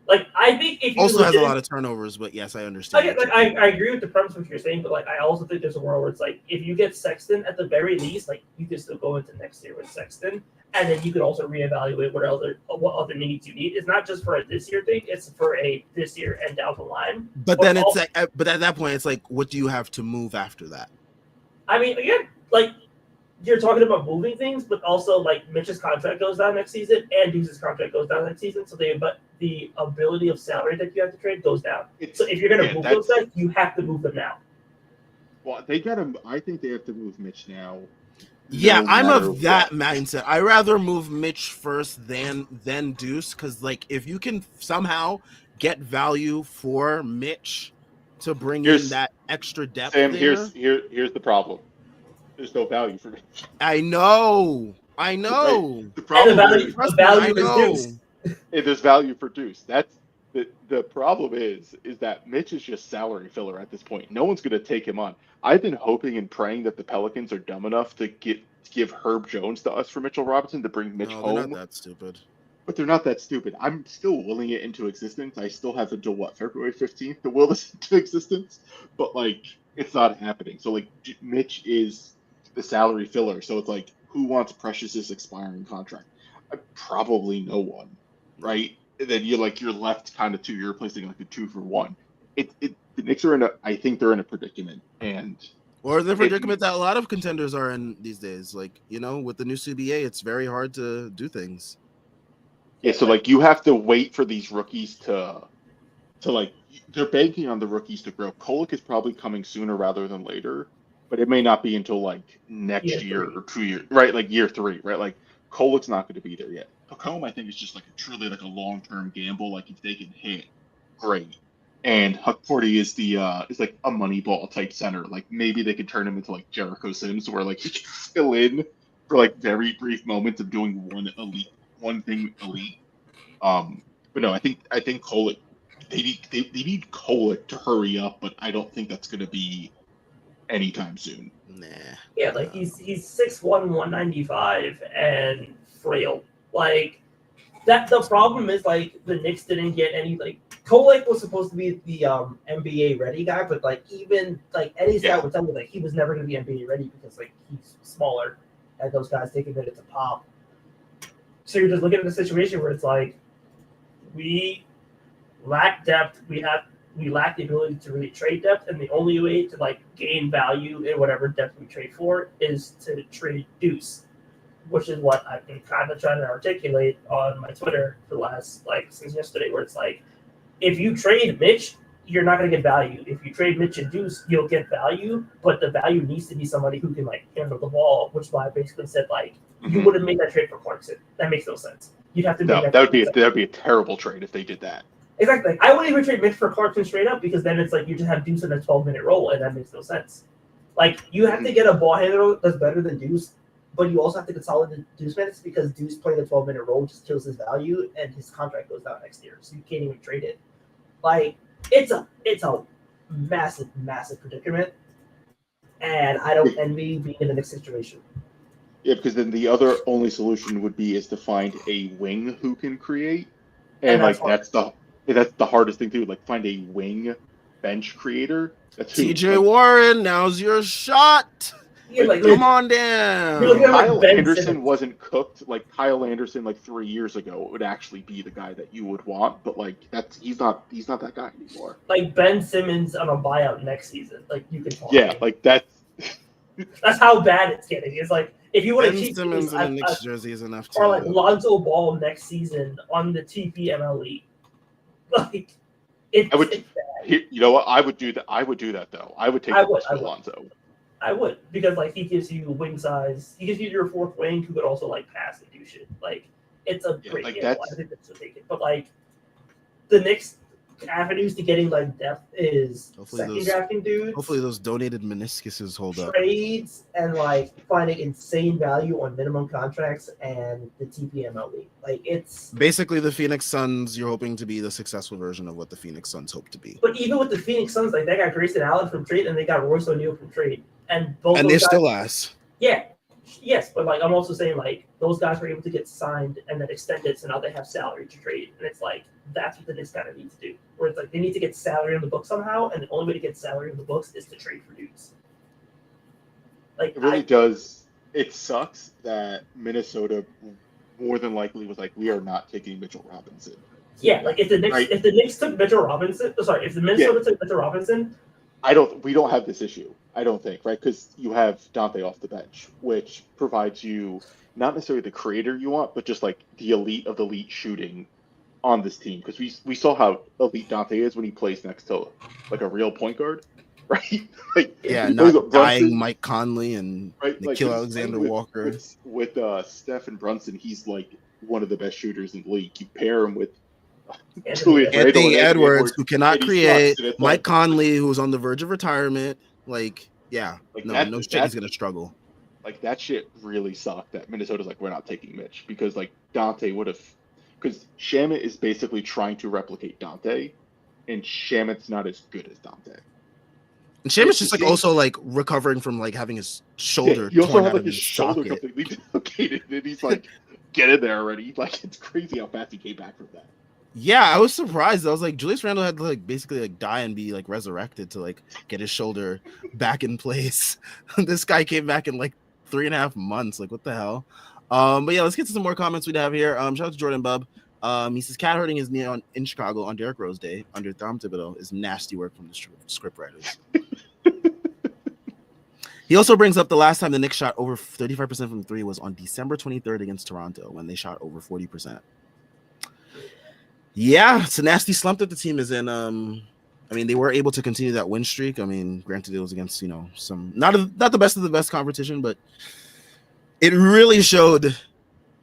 Like I think if you
also has a lot of turnovers, but yes, I understand.
I agree with the premise of what you're saying, but like I also think there's a world where it's like if you get Sexton at the very least, like you can still go into next year with Sexton, and then you could also reevaluate what other needs you need. It's not just for a this year thing; it's for a this year and down the line.
But then it's like, but at that point, it's like, what do you have to move after that?
I mean, again, like. You're talking about moving things, but also like Mitch's contract goes down next season and Deuce's contract goes down next season. So the ability of salary that you have to trade goes down. So if you're going to move those guys, you have to move them now.
Well, they got to. I think they have to move Mitch now.
Yeah, I'm of that mindset. I rather move Mitch first than Deuce, because like if you can somehow get value for Mitch to bring in that extra depth.
Sam, here's the problem. There's no value for Mitch.
I know.
Right?
The
problem is Deuce.
There's value for Deuce. That's the problem is that Mitch is just salary filler at this point. No one's going to take him on. I've been hoping and praying that the Pelicans are dumb enough to give Herb Jones to us for Mitchell Robinson to bring Mitch home.
They're not that stupid.
But they're not that stupid. I'm still willing it into existence. I still have until February 15th to will this into existence. But like, it's not happening. So like, Mitch is the salary filler. So it's like, who wants Precious's expiring contract? Probably no one, right? And then you're left kind of you're replacing like a 2-for-1. The Knicks are I think they're in a predicament,
or the predicament that a lot of contenders are in these days. Like, with the new CBA, it's very hard to do things.
Yeah, so like you have to wait for these rookies to like, they're banking on the rookies to grow. Kolek is probably coming sooner rather than later, but it may not be until like next year or 2 years, right? Like year 3, right? Like Kolek's not going to be there yet. Pacome, I think, is just like truly like a long-term gamble. Like if they can hit, great. And Huckporty is is like a Moneyball type center. Like maybe they could turn him into like Jericho Sims, where like he can fill in for like very brief moments of doing one thing elite. But no, I think Kolek, they need Kolek to hurry up, but I don't think that's going to be anytime soon.
Nah.
Yeah, like he's 6'1", 195 and frail. Like that. The problem is like the Knicks didn't get any like Kolek was supposed to be the NBA ready guy, but like even like Eddie's guy would tell me like he was never going to be NBA ready because like he's smaller and those guys take a minute to pop. So you're just looking at a situation where it's like we lack depth. We lack the ability to really trade depth, and the only way to like gain value in whatever depth we trade for is to trade Deuce, which is what I've been kind of trying to articulate on my Twitter for the last since yesterday, where it's like if you trade Mitch, you're not going to get value. If you trade Mitch and Deuce, you'll get value, but the value needs to be somebody who can like handle the ball, which is why I basically said like you wouldn't make that trade for Clarkson. That makes no sense. You'd have to make
that would be a terrible trade if they did that.
Exactly. I wouldn't even trade Mitch for Clarkson straight up because then it's like you just have Deuce in a 12-minute role, and that makes no sense. Like you have to get a ball handler that's better than Deuce, but you also have to consolidate Deuce minutes because Deuce playing the 12-minute role just kills his value, and his contract goes down next year, so you can't even trade it. Like it's a massive predicament, and I don't envy being in the next situation.
Yeah, because then the other only solution would be is to find a wing who can create, and like that's the hardest thing to do. Like find a wing bench creator. That's
TJ Warren, now's your shot.
Yeah, like
Come on
you're looking
down.
at, like,
Kyle
Ben
Anderson
Simmons.
wasn't cooked. Like Kyle Anderson, like 3 years ago, would actually be the guy that you would want. But like he's not that guy anymore.
Like Ben Simmons on a buyout next season. Like you can talk.
Yeah, like that's
That's how bad it's getting. It's like if you want to
Ben
cheat,
Simmons in a Knicks jersey is enough
or like
to.
Lonzo Ball next season on the TPMLE. Like
I would.
it's bad.
You know what? I would do that. I would do that though. I would take
I
the
would,
risk
I
with
would.
Alonzo.
I would, because like he gives you wing size. He gives you your fourth wing who could also like pass and do shit. Like it's a
Yeah,
great
like
gamble.
that's
I think that's to take it. But like the Knicks avenues to getting like depth is
Hopefully
second
those-
drafting dudes,
Hopefully those donated meniscuses hold up.
trades, and like finding insane value on minimum contracts and the TPMLE. Like it's
Basically, the Phoenix Suns, you're hoping to be the successful version of what the Phoenix Suns hope to be.
but even with the Phoenix Suns, like they got Grayson Allen from trade and they got Royce O'Neal from trade. And both
And
those
they're
guys,
still ass.
yeah. Yes, but like I'm also saying like those guys were able to get signed and then extended, so now they have salary to trade, and it's like that's what the Knicks kind of need to do. Where it's like they need to get salary on the books somehow, and the only way to get salary on the books is to trade for dudes. Like
it really does. It sucks that Minnesota more than likely was like, we are not taking Mitchell Robinson.
yeah, like if the Knicks
Right.
if the Knicks took Mitchell Robinson, if the Minnesota took Mitchell Robinson,
We don't have this issue. I don't think, right? Because you have Dante off the bench, which provides you not necessarily the creator you want, but just like the elite of the elite shooting on this team. Because we saw how elite Dante is when he plays next to like a real point guard, right? Like
Yeah,
when he plays
not
with
dying
Brunson,
Mike Conley and
right? Like
Nikhil
when he's playing
Alexander Walker.
with Steph and Brunson, he's like one of the best shooters in the league. You pair him with Julius Randle
Anthony
and
Edwards, who cannot
and he
create.
sucks, and it's
Mike
like-
Conley, who's on the verge of retirement. Like, yeah,
Like
no,
that-
no shit,
that-
he's gonna struggle.
Like that shit really sucked that Minnesota's like, we're not taking Mitch because like Dante would have, because Shamit is basically trying to replicate Dante, and Shamit's not as good as Dante.
And Seamus
It's
just
the
like
same-
also like recovering from like having his shoulder
he also
torn
had
out
like
of
his
his
shoulder
socket.
completely dislocated, and he's like, get in there already. Like it's crazy how fast he came back from that.
Yeah, I was surprised. I was like, Julius Randle had to like basically like die and be like resurrected to like get his shoulder back in place. This guy came back in like 3.5 months. Like, what the hell? But yeah, let's get to some more comments we'd have here. Shout out to Jordan Bub. He says cat hurting his knee in Chicago on Derrick Rose Day under Tom Thibodeau is nasty work from the script writers. He also brings up the last time the Knicks shot over 35% from three was on December 23rd against Toronto when they shot over 40%. Yeah, it's a nasty slump that the team is in. I mean, they were able to continue that win streak. I mean, granted, it was against some not the best of the best competition, but it really showed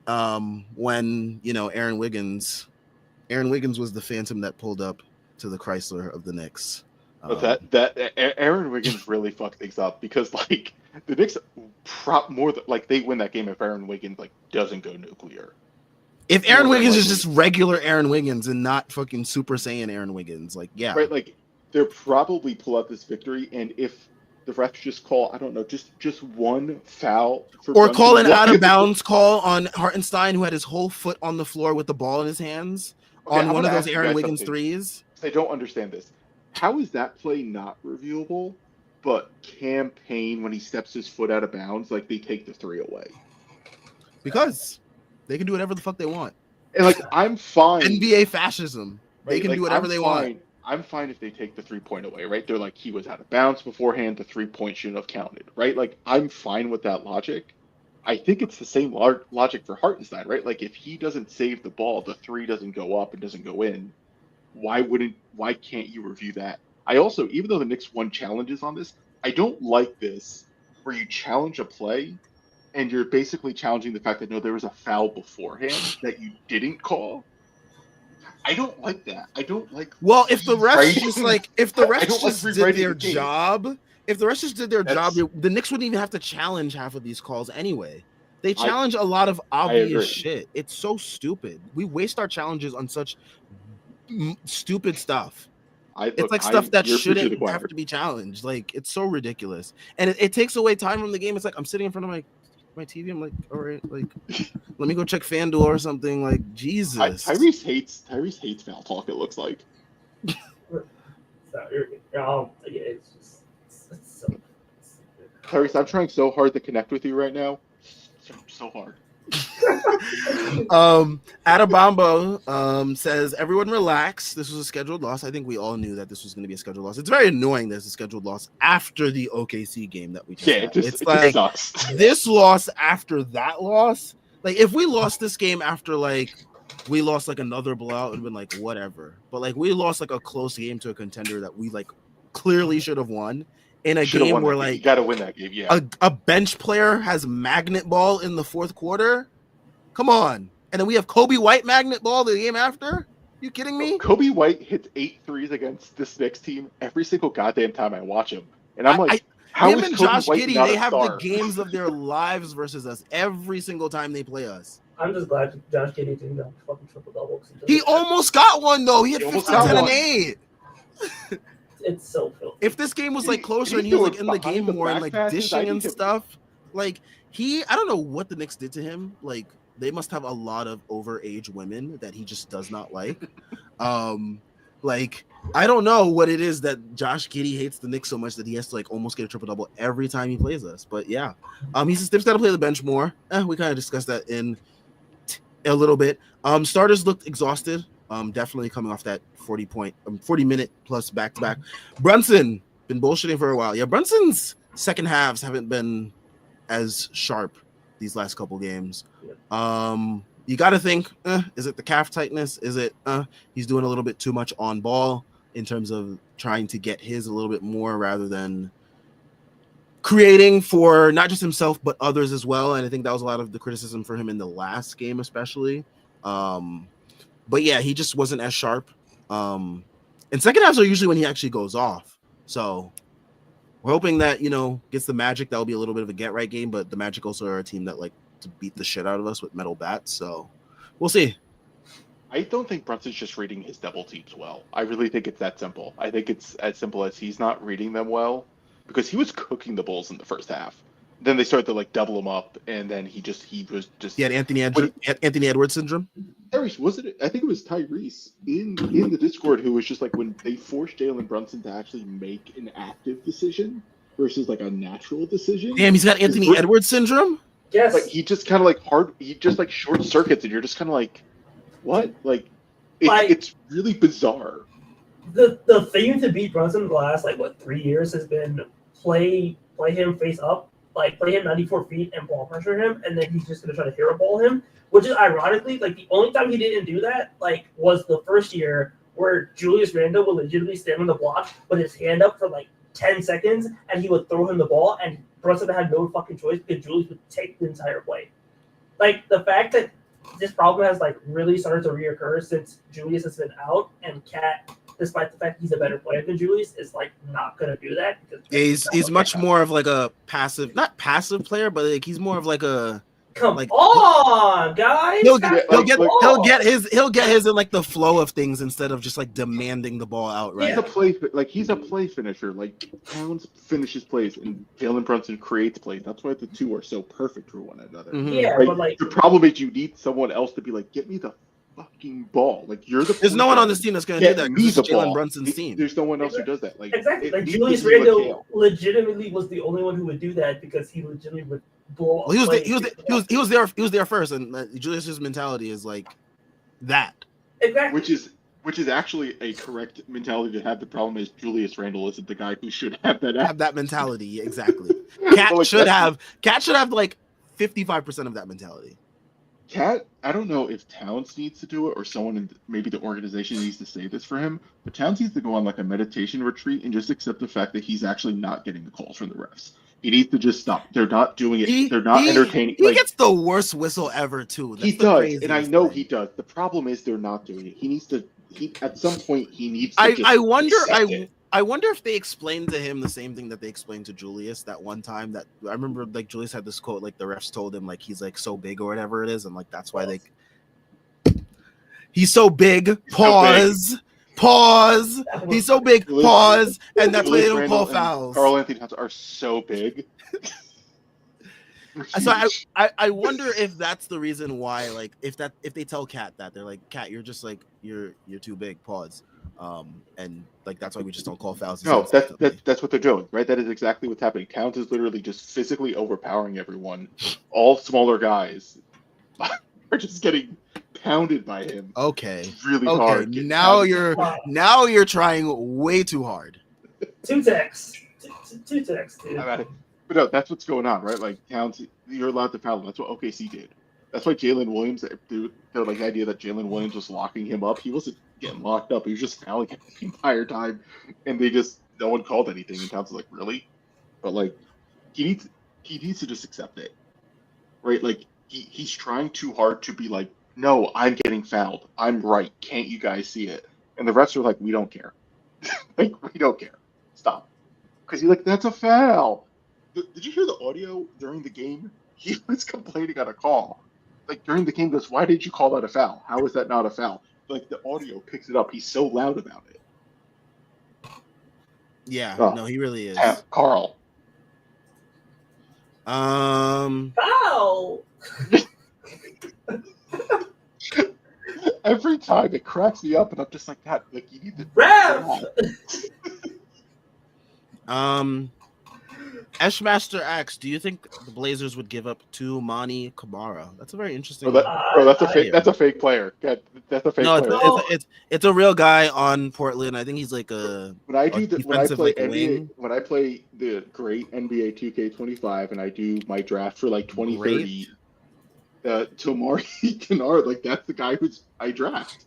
when Aaron Wiggins was the phantom that pulled up to the Chrysler of the Knicks.
But that Aaron Wiggins really fucked things up because like the Knicks they win that game if Aaron Wiggins like doesn't go nuclear.
If Aaron
more than
Wiggins is
likely.
just regular Aaron Wiggins and not fucking Super Saiyan Aaron Wiggins, like yeah,
Right, like they'll probably pull out this victory, and if the refs just call, I don't know, just one foul for
or
Brunson,
call an
one-
out of bounds call on Hartenstein, who had his whole foot on the floor with the ball in his hands
Okay,
on
I'm
one of
gonna
those
ask you
Aaron
guys
Wiggins
something.
threes.
I don't understand this. How is that play not reviewable, but Campaign when he steps his foot out of bounds, like they take the three away?
Because they can do whatever the fuck they want.
And like I'm fine.
NBA fascism. They
Right,
can
like,
do whatever
I'm
they
fine.
want.
I'm fine if they take the 3-point away, right? They're like, he was out of bounds beforehand, the 3-point shouldn't have counted, right? Like, I'm fine with that logic. I think it's the same logic for Hartenstein, right? Like, if he doesn't save the ball, the 3 doesn't go up and doesn't go in, why can't you review that? I also, even though the Knicks won challenges on this, I don't like this where you challenge a play and you're basically challenging the fact that no, there was a foul beforehand that you didn't call. I don't like that. I don't like.
Well, if the refs
rewriting-
just like if the
I
refs
don't like
just did
rewriting
their
the game.
job, if the refs just did their
That's-
job, the Knicks wouldn't even have to challenge half of these calls anyway. They
I-
challenge a lot of
agree.
obvious shit. It's so stupid. We waste our challenges on such stupid stuff. It's like stuff that
you're preaching to the
shouldn't
choir.
have to be challenged. Like it's so ridiculous, and it takes away time from the game. It's like I'm sitting in front of my TV. I'm like, all right, like let me go check FanDuel or something. Like Jesus.
Tyrese hates foul talk. It looks like.
So, yeah, it's just it's so.
Tyrese, I'm trying so hard to connect with you right now. So hard.
Adabambo says, everyone relax. This was a scheduled loss. I think we all knew that this was going to be a scheduled loss. It's very annoying there's a scheduled loss after the OKC game that we just had.
It just
like
sucks.
This loss after that loss. Like, if we lost this game after, like, we lost, like, another blowout, it would have been, like, whatever. But, like, we lost, like, a close game to a contender that we, like, clearly should have won. In a game where, like,
you got to win that game, yeah.
A bench player has magnet ball in the fourth quarter. Come on. And then we have Kobe White magnet ball the game after. You kidding me?
Kobe White hits 8 threes against this Knicks team every single goddamn time I watch him. And I'm like, how
him
is
and
Kobe
Josh
White
Giddey,
not
they
a
have
star?
the games of their lives versus us every single time they play us.
I'm just glad Josh Giddey didn't have fucking triple double.
He almost got one though. He had 15, 10, and 8.
It's so filthy.
If this game was like closer and he was like in the game more and like dishing and stuff, like I don't know what the Knicks did to him. Like, they must have a lot of overage women that he just does not like. Like, I don't know what it is that Josh Giddey hates the Knicks so much that he has to like almost get a triple double every time he plays us. But yeah, he's still got to play the bench more. We kind of discussed that in a little bit. Starters looked exhausted. Definitely coming off that 40-minute plus back-to-back. Brunson been bullshitting for a while. Yeah, Brunson's second halves haven't been as sharp these last couple games. You got to think, is it the calf tightness? Is it he's doing a little bit too much on ball in terms of trying to get his a little bit more rather than creating for not just himself but others as well. And I think that was a lot of the criticism for him in the last game especially. But yeah, he just wasn't as sharp. And second halves are usually when he actually goes off. So we're hoping that, gets the Magic. That'll be a little bit of a get right game, but the Magic also are a team that like to beat the shit out of us with metal bats. So we'll see.
I don't think Brunson's just reading his double teams well. I really think it's that simple. I think it's as simple as he's not reading them well because he was cooking the Bulls in the first half. Then they started to like double him up, and then he was just.
He had Anthony Edwards syndrome.
Tyrese, was it? I think it was Tyrese in the Discord who was just like, when they forced Jalen Brunson to actually make an active decision versus like a natural decision.
Damn, he's got Anthony Edwards syndrome.
Yes.
Like he just kind of like he just like short circuits, and you're just kind of like, what? Like, it's really bizarre.
The thing to beat Brunson the last 3 years has been play him face up. Like, play him 94 feet and ball pressure him, and then he's just going to try to hero ball him, which is ironically, the only time he didn't do that, was the first year where Julius Randle would legitimately stand on the block with his hand up for, 10 seconds, and he would throw him the ball, and Brunson had no fucking choice because Julius would take the entire play. The fact that this problem has, really started to reoccur since Julius has been out, and Cat, despite the fact he's a better player than Julius, is not gonna do that.
Because he's much more of a passive, not passive player, but he's more of a.
Come on, guys!
He'll get his in the flow of things instead of just demanding the ball outright.
He's a play finisher. Towns finishes plays and Jalen Brunson creates plays. That's why the two are so perfect for one another.
Mm-hmm.
Yeah,
the problem is you need someone else to be get me the fucking ball. You're the.
There's no one on this team that's gonna do that. It's Jalen Brunson's team.
There's no one else who does that.
Exactly. Julius Randle legitimately was the only one who would do that because he legitimately would blow.
Well, he was there first, and Julius's mentality is that.
Exactly.
Which is actually a correct mentality to have. The problem is Julius Randle isn't the guy who should have that.
Have that mentality, exactly. Cat should have 55% of that mentality.
Cat, I don't know if Towns needs to do it or someone in maybe the organization needs to say this for him, but Towns needs to go on a meditation retreat and just accept the fact that he's actually not getting the calls from the refs. He needs to just stop. They're not doing it. They're not entertaining.
He gets the worst whistle ever too.
He does, and I know he does. The problem is they're not doing it. He needs to. At some point he needs to.
I wonder if they explained to him the same thing that they explained to Julius that one time. That I remember, Julius had this quote, the refs told him he's so big or whatever it is, and that's why he's so big. Pause. He's so big. Pause, and that's why they don't call fouls.
Karl Anthony Towns are so big.
So I wonder if that's the reason why, if they tell Cat that they're Cat, you're just you're too big. Pause. And like that's why we just don't call fouls.
No, that's what they're doing, right? That is exactly what's happening. Towns is literally just physically overpowering everyone. All smaller guys are just getting pounded by him.
Okay.
Really
Okay.
hard.
Now you're trying way too hard.
Two texts, dude.
I'm at it. But no, that's what's going on, right? Like Towns, you're allowed to foul him. That's what OKC did. That's why Jalen Williams, the like idea that Jalen Williams was locking him up. He wasn't getting locked up. He was just fouling him the entire time, and no one called anything. And Towns was like, really? But like, he needs to just accept it, right? Like he's trying too hard to be like, no, I'm getting fouled. I'm right. Can't you guys see it? And the refs are like, we don't care. Like we don't care. Stop. Because he's like, that's a foul. Did you hear the audio during the game? He was complaining on a call. Like during the game, goes, why did you call that a foul? How is that not a foul? Like the audio picks it up. He's so loud about it.
Yeah, no, he really is.
Carl.
Foul.
Every time it cracks me up, and I'm just like that. Like you need to.
Ref.
Eshmaster asks, do you think the Blazers would give up to Mani Kamara? That's a very interesting.
That's a fake. That's a fake player. That's a fake player.
No, it's a real guy on Portland. I think he's like
when I play the great NBA 2K25 and I do my draft for like 2030, Tomari Kennard, like that's the guy I draft.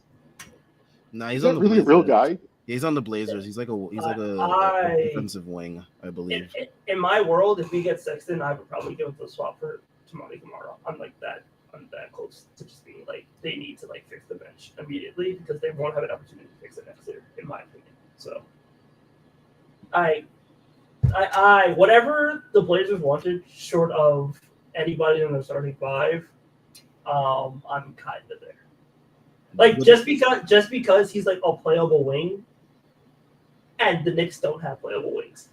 No, he's
on the really a real guy.
He's on the Blazers. He's like a defensive wing, I believe.
In my world, if we get Sexton, I would probably go with the swap for Tamani Kamara. I'm that close to just being like they need to like fix the bench immediately because they won't have an opportunity to fix it next year, in my opinion. So, I whatever the Blazers wanted, short of anybody in the starting five, I'm kind of there. Like just because he's like a playable wing. And the Knicks don't have playable wings.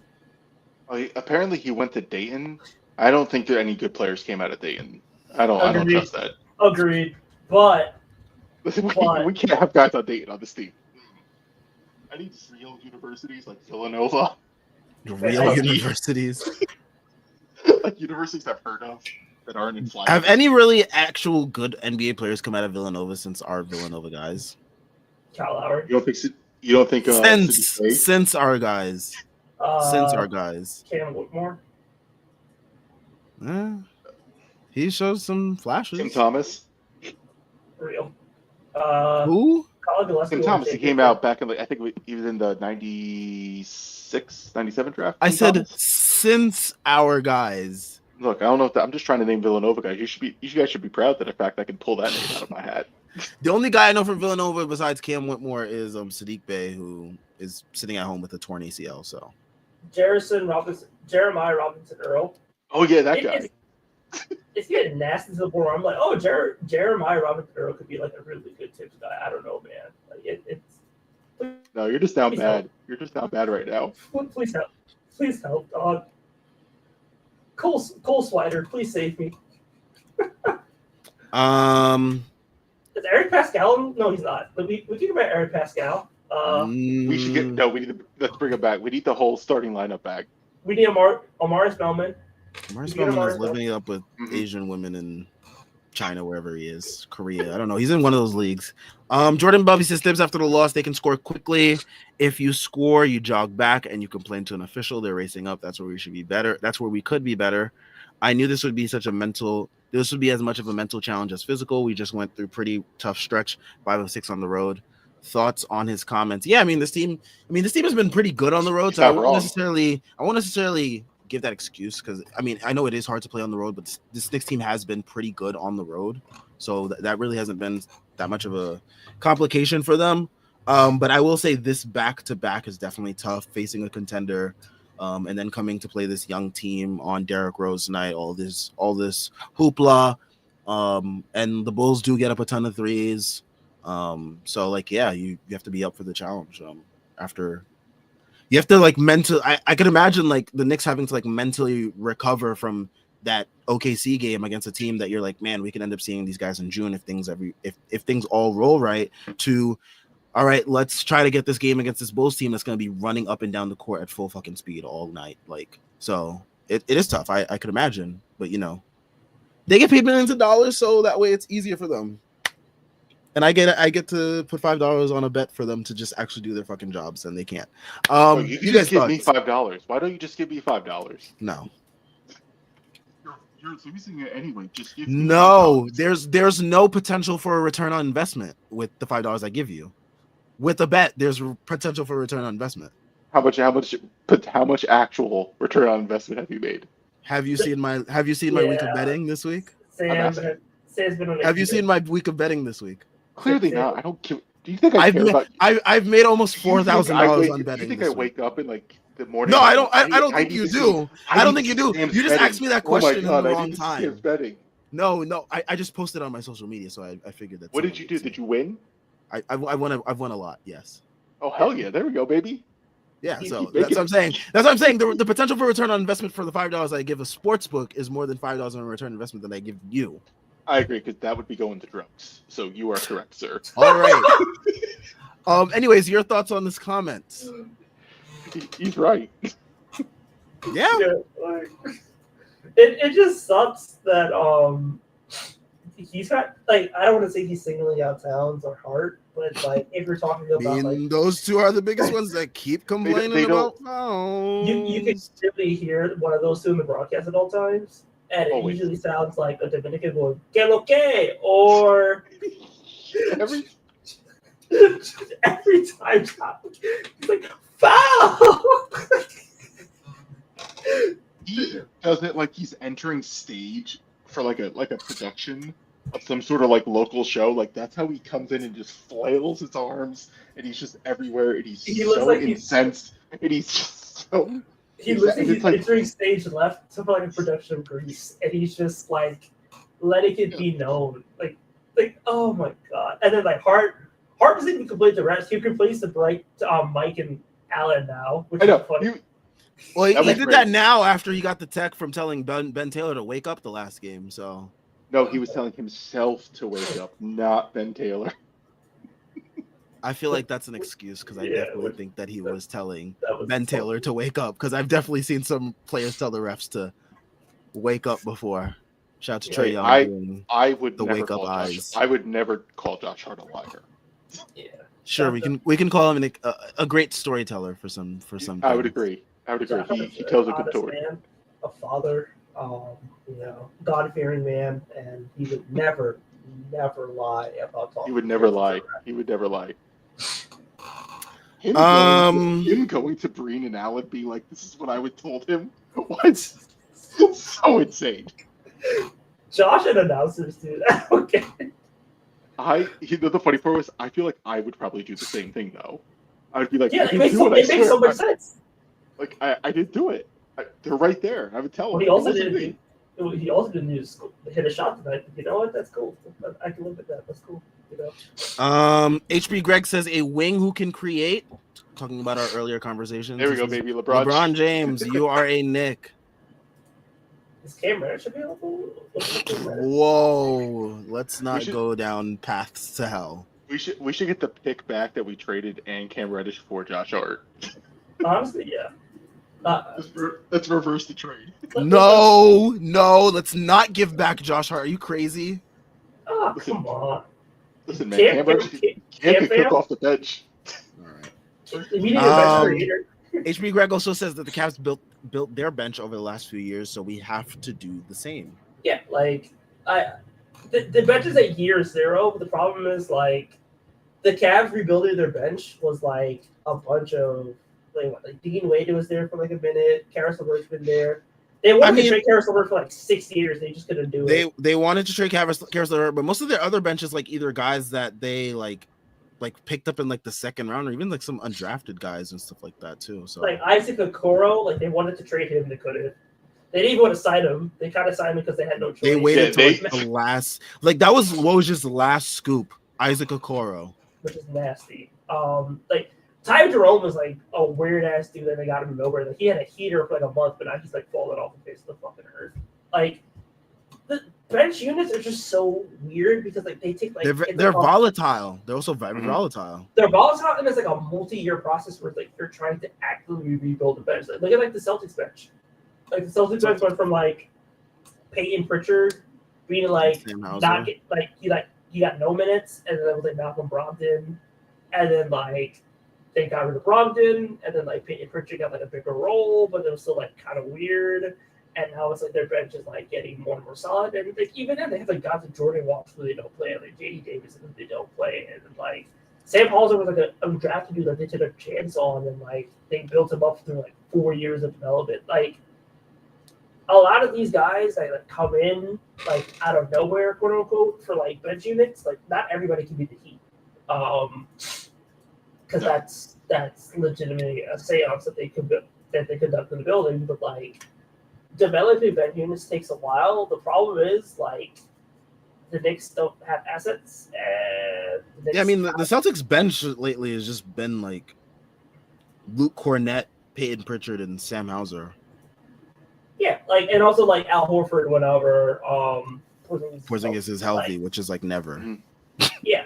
Well, apparently, he went to Dayton. I don't think any good players came out of Dayton. I don't trust that.
Agreed. But
we can't have guys on Dayton on this team. I need real universities like Villanova.
Real universities.
Like universities I've heard of that aren't in flight.
Have any really actual good NBA players come out of Villanova since our Villanova guys?
Kyle Lowry.
You don't think
since our guys?
Cam Whitmore.
He shows some flashes.
Tim Thomas.
Real.
Who?
Tim Thomas. He came out back in I think he was in the 96, 97 draft.
I said since our guys.
Look, I don't know if I'm just trying to name Villanova guys. You guys should be proud that in fact I can pull that name out of my hat.
The only guy I know from Villanova besides Cam Whitmore is Sadiq Bey, who is sitting at home with a torn ACL. So
Jeremiah Robinson Earl.
Oh yeah, that guy.
It's getting nasty to the board. I'm like, oh, Jeremiah Robinson Earl could be like a really good tips guy. I don't know, man. Like it's.
No, you're just down bad. Help. You're just down bad right now.
Please help. Please help, dog. Cole Swider, please save me. Is Eric Pascal? No, he's not. But we think about Eric Pascal.
We should let's bring him back. We need the whole starting lineup back.
We need Amaris Spellman.
Amaris Spellman is living up with Asian women in China, wherever he is, Korea. I don't know. He's in one of those leagues. Jordan Bubby says Tibbs after the loss, they can score quickly. If you score, you jog back and you complain to an official. They're racing up. That's where we should be better. That's where we could be better. I knew this would be as much of a mental challenge as physical. We just went through pretty tough stretch, 5-6 on the road. Thoughts on his comments? Yeah, this team has been pretty good on the road. So I won't necessarily give that excuse because I know it is hard to play on the road, but this Knicks team has been pretty good on the road. So that really hasn't been that much of a complication for them. But I will say this back-to-back is definitely tough, facing a contender. And then coming to play this young team on Derrick Rose night, all this hoopla, and the Bulls do get up a ton of threes. So you have to be up for the challenge. After you have to I could imagine the Knicks having to mentally recover from that OKC game against a team that you're like, man, we could end up seeing these guys in June if things all roll right. To all right, let's try to get this game against this Bulls team that's going to be running up and down the court at full fucking speed all night. Like, so it is tough. I could imagine, but they get paid millions of dollars, so that way it's easier for them. And I get to put $5 on a bet for them to just actually do their fucking jobs, and they can't.
You
You
just
guys
give me
thought
$5. Why don't you just give me $5?
no.
You're losing it anyway. Just give me
No,
$5.
there's no potential for a return on investment with the $5 I give you. With a bet, there's potential for a return on investment.
How much actual return on investment have you made?
Have you seen my week of betting this week?
Sam's been on.
Have you seen my week of betting this week?
Clearly not. I don't care. Do you think I care about?
I've made almost $4,000 on betting.
Do you think
this
I wake
week.
up in like the morning?
No, I don't think you do. I don't think you do. You just asked me that question
in the
wrong time.
Betting.
No, I just posted on my social media, so I figured that.
What did you do? Did you win?
I've won a lot. Yes.
Oh hell yeah! There we go, baby.
Yeah, so that's what I'm saying. That's what I'm saying. The potential for return on investment for the $5 I give a sports book is more than $5 on return investment that I give you.
I agree, because that would be going to drugs. So you are correct, sir.
All right. Anyways, your thoughts on this comment?
He's right.
Yeah.
Like, it just sucks that he's got, like, I don't want to say he's singling out Towns or Hart, but like if you're talking about like
those two are the biggest ones that keep complaining about fouls.
You can simply hear one of those two in the broadcast at all times, and it usually sounds like a Dominican going "Que lo que," or every time he's like foul.
He does it like he's entering stage for like a production of some sort of like local show. Like that's how he comes in and just flails his arms, and he's just everywhere, and he's so like incensed, and he's just so.
He looks like he's entering stage left to like a production of Grease, and he's just like letting it be known, like oh my god. And then like Hart doesn't even complain to refs. He complains to Bright, Mike and Alan now, which is funny.
Well, he did that now after he got the tech from telling Ben Taylor to wake up the last game. So
no, he was telling himself to wake up, not Ben Taylor.
I feel like that's an excuse because I definitely think that he was telling Ben Taylor to wake up, because I've definitely seen some players tell the refs to wake up before. Shout out to Trey Young.
I would
the
never
wake up eyes.
I would never call Josh Hart a liar.
Yeah,
sure, we can call him a great storyteller for some.
I would agree. He tells a good story.
Man, a father, God-fearing man, and he would never lie about talking.
He would never lie. Him going to Breen and Allen being like, "This is what I would told him." Was so insane.
Josh and announcers do that. Okay.
The funny part was, I feel like I would probably do the same thing though. I would be like,
"Yeah, it makes so much sense."
Like I didn't do it. They're right there. I would tell them.
He also didn't use hit a shot tonight. You know what? That's cool. I can look at that. That's cool.
HB Greg says a wing who can create. Talking about our earlier conversations.
There we go, baby.
LeBron James, you are a Knick.
Is Cam Reddish available?
Whoa! Let's not go down paths to hell.
We should get the pick back that we traded and Cam Reddish for Josh Hart.
Honestly, yeah.
Let's reverse the trade.
No, let's not give back Josh Hart. Are you crazy?
Oh, come on.
Listen, man, Cam Reddish can cook off the bench.
All right.
We need a bench creator.
HB Greg also says that the Cavs built their bench over the last few years, so we have to do the same.
Yeah, like the bench is at year 0, but the problem is like the Cavs rebuilding their bench was like a bunch of like Dean Wade was there for like a minute. Caris LeVert's been there. They wanted to trade Caris LeVert for like 6 years. They just couldn't do it.
They wanted to trade Caris LeVert, but most of their other benches like either guys that they like picked up in like the second round, or even like some undrafted guys and stuff like that too. So
like Isaac Okoro, like they wanted to trade him, they couldn't. They didn't even want to sign him. They kind of signed him because they had no choice.
They waited until the last. Like that was Woj's last scoop. Isaac Okoro,
which is nasty. Like Ty Jerome was like a weird ass dude that they got him over. Like he had a heater for like a month, but now he's like falling off the face of the fucking earth. Like bench units are just so weird because like they take like
they're volatile. They're also very volatile.
They're volatile, and it's like a multi-year process where like you're trying to actively rebuild the bench. Like, look at like the Celtics bench. Like the Celtics bench went from like Peyton Pritchard being like not get, like you got no minutes, and then it was like Malcolm Brogdon, and then like they got rid of Brogdon, and then like Peyton Pritchard got like a bigger role, but it was still like kind of weird. And now it's like their bench is like getting more and more solid, and like even then they have like guys like Jordan Walsh who they don't play, and like JD Davis who they don't play, and like Sam Hauser was like a drafted dude that they took a chance on, and like they built him up through like 4 years of development. Like a lot of these guys that like come in like out of nowhere, quote unquote, for like bench units. Like not everybody can be the Heat, because that's legitimately a seance that they conduct in the building. But like developing bench units takes a while. The problem is like the Knicks don't have assets, and
I mean the Celtics bench lately has just been like Luke Cornett, Peyton Pritchard, and Sam Hauser.
Yeah, like and also like Al Horford, whenever
Porzingis is healthy, which is like never.
Yeah,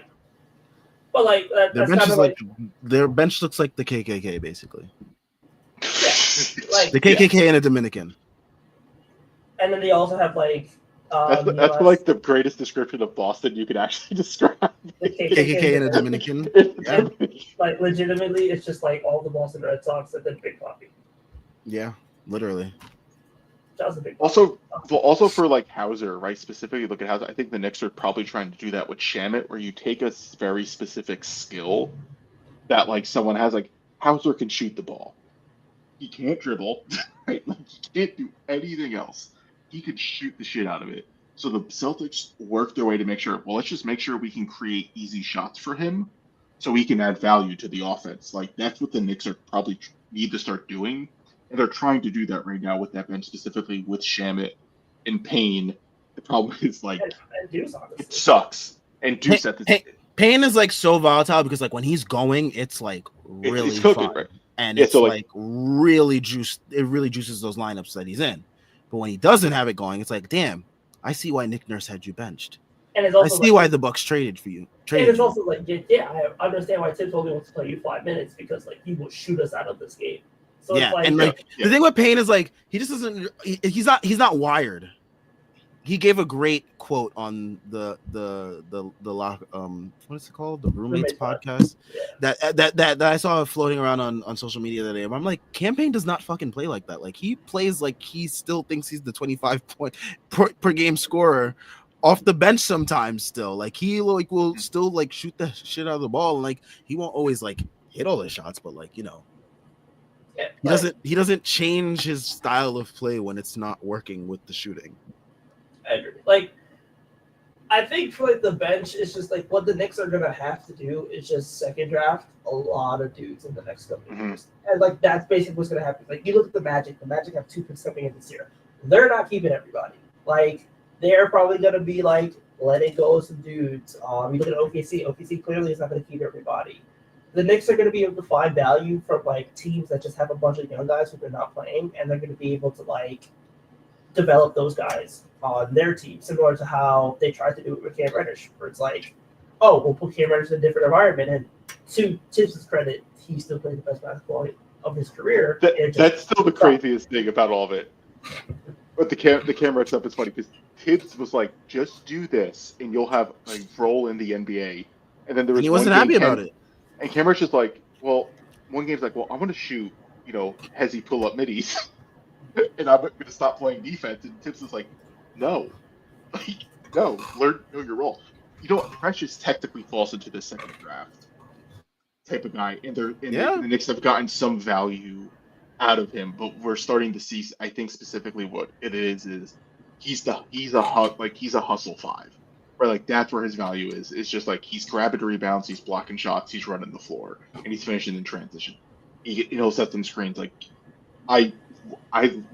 but like
their bench is like their bench looks like the KKK basically.
Yeah, like
the KKK and a Dominican.
And then they also have like
that's like the greatest description of Boston you could actually describe.
The
KKK and a Dominican.
Yeah. Like legitimately, it's just like all the Boston Red Sox and then Big Coffee.
Yeah, literally.
That was a big.
Also for like Hauser, right? Specifically, look at Hauser. I think the Knicks are probably trying to do that with Shamet, where you take a very specific skill that like someone has. Like Hauser can shoot the ball. He can't dribble, right? Like he can't do anything else. He could shoot the shit out of it. So the Celtics work their way to make sure, well, let's just make sure we can create easy shots for him so he can add value to the offense. Like, that's what the Knicks are probably need to start doing. And they're trying to do that right now with that bench, specifically with Shamet and Payne. The problem is, like,
and Deuce,
it sucks. And Deuce at the
Payne is, like, so volatile because, like, when he's going, it's, like, really fun. Right? And it's, like, really juices those lineups that he's in. But when he doesn't have it going, it's like, damn, I see why Nick Nurse had you benched.
And it's also
I see why the Bucks traded for you.
And it's also like, yeah, I understand why Tibbs only wants to play you 5 minutes because like he will shoot us out of this game. So
yeah,
it's like,
and like the thing with Payne is like he just doesn't. He's not wired. He gave a great quote on the what is it called, the Roommates podcast that I saw floating around on social media that day. I'm like, Cam Payne does not fucking play like that. Like he plays like he still thinks he's the 25 point per game scorer off the bench sometimes. Still, like he like will still like shoot the shit out of the ball, and like he won't always like hit all the shots, but like he doesn't change his style of play when it's not working with the shooting.
Like, I think for like the bench, it's just like what the Knicks are gonna have to do is just second draft a lot of dudes in the next couple of years, and like that's basically what's gonna happen. Like you look at the Magic have 2 picks coming in this year. They're not keeping everybody. Like they're probably gonna be like letting go of some dudes. You look at OKC. OKC clearly is not gonna keep everybody. The Knicks are going to be able to find value from like teams that just have a bunch of young guys who they're not playing, and they're going to be able to like develop those guys on their team, similar to how they tried to do it with Cam Reddish, where it's like, oh, we'll put Cam Reddish in a different environment, and to Tibbs' credit, he still played the best basketball of his career.
That's still the craziest thing about all of it. But the camera stuff is funny because Tibbs was like, just do this, and you'll have a role in the NBA. And then there was
he wasn't happy about it.
And Cameron's just like, well, one game's like, well, I'm going to shoot, hezzy pull-up middies, and I'm going to stop playing defense. And Tibbs is like, no. No, know your role. Precious technically falls into the second draft type of guy, and the Knicks have gotten some value out of him, but we're starting to see, I think specifically what it is he's a hustle 5. Right, like that's where his value is. It's just like he's grabbing rebounds, he's blocking shots, he's running the floor, and he's finishing in transition. He'll set them screens. Like I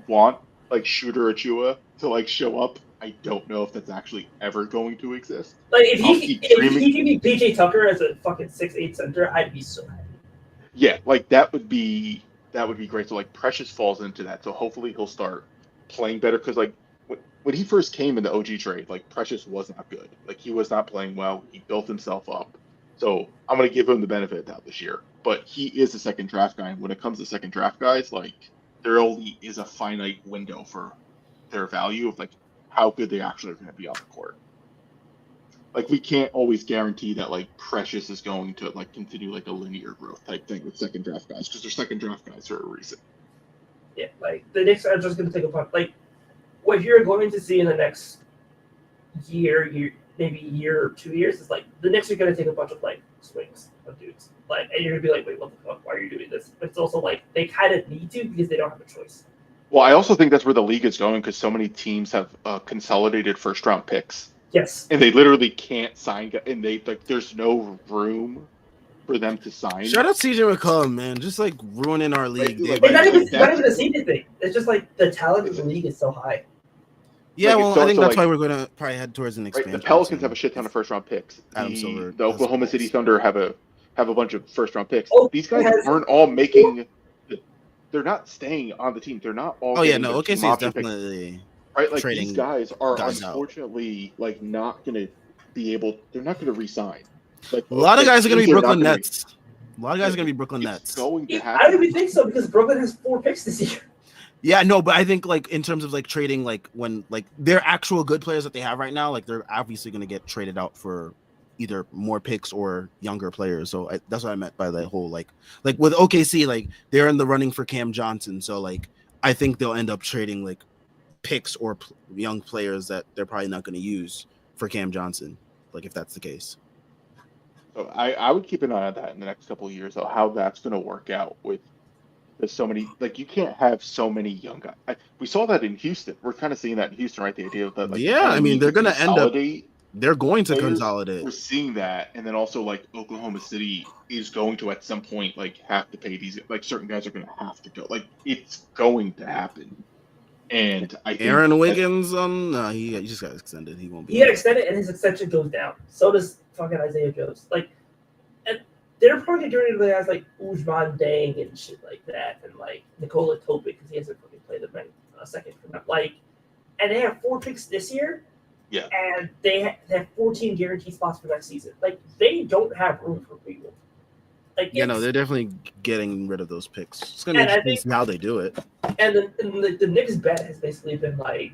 want like Shooter Achua to like show up. I don't know if that's actually ever going to exist.
Like if he can be PJ Tucker as a fucking 6'8" center, I'd be so happy.
Yeah, like that would be great. So like Precious falls into that. So hopefully he'll start playing better because like when he first came in the OG trade, like Precious was not good. Like he was not playing well. He built himself up. So I'm gonna give him the benefit of that this year. But he is a second draft guy. And when it comes to second draft guys, like there only is a finite window for their value of like how good they actually are going to be on the court. Like we can't always guarantee that like Precious is going to like continue like a linear growth type thing with second draft guys because they're second draft guys for a reason.
Yeah, like the Knicks are just going to take a punt. Like what you're going to see in the next year, maybe year or 2 years is like the Knicks are going to take a bunch of like swings of dudes. Like, and you're going to be like, wait, what the fuck? Why are you doing this? But it's also like they kind of need to because they don't have a choice.
Well, I also think that's where the league is going because so many teams have consolidated first round picks.
Yes.
And they literally can't sign, and they like there's no room for them to sign.
Shout out CJ McCollum, man, just like ruining our league.
Like,
it's not even a senior thing. It's just like the talent of the league is so high.
Yeah, well, I think that's why we're gonna probably head towards an expansion.
Right, the Pelicans have a shit ton of first round picks. The Oklahoma City Thunder have a bunch of first round picks. These guys aren't all making. They're not staying on the team. They're not all.
Oh yeah, no. OKC is definitely
right. Like these guys are unfortunately like not going to be able. They're not going to resign. Like
a lot of guys are going to be Brooklyn Nets. A lot of guys are going to be Brooklyn Nets.
Going to happen.
I don't even think so because Brooklyn has 4 picks this year.
Yeah, no, but I think like in terms of like trading, like when like their actual good players that they have right now, like they're obviously going to get traded out for either more picks or younger players. So that's what I meant by the whole like with OKC, like they're in the running for Cam Johnson. So like I think they'll end up trading like picks or young players that they're probably not going to use for Cam Johnson. Like if that's the case.
So I would keep an eye on that in the next couple of years, though, how that's going to work out with. There's so many, like you can't have so many young guys. We saw that in Houston. We're kind of seeing that in Houston, right? The idea of that, like,
yeah, I mean, they're going to end up. They're going to
players.
Consolidate.
We're seeing that, and then also like Oklahoma City is going to at some point like have to pay these. Like certain guys are going to have to go. Like it's going to happen. And I think
Aaron Wiggins, no, he just got extended. He won't be.
He got extended, and his extension goes down. So does fucking Isaiah Jones. Like, and they're probably doing it to guys like Ousmane Dang and shit like that, and like Nikola Topic because he hasn't fucking played a second for them. Like, and they have 4 picks this year.
Yeah.
And they have 14 guaranteed spots for next season. Like, they don't have room for people. Like,
yeah, no, they're definitely getting rid of those picks. It's going to be how they do it.
And the Knicks bet has basically been like,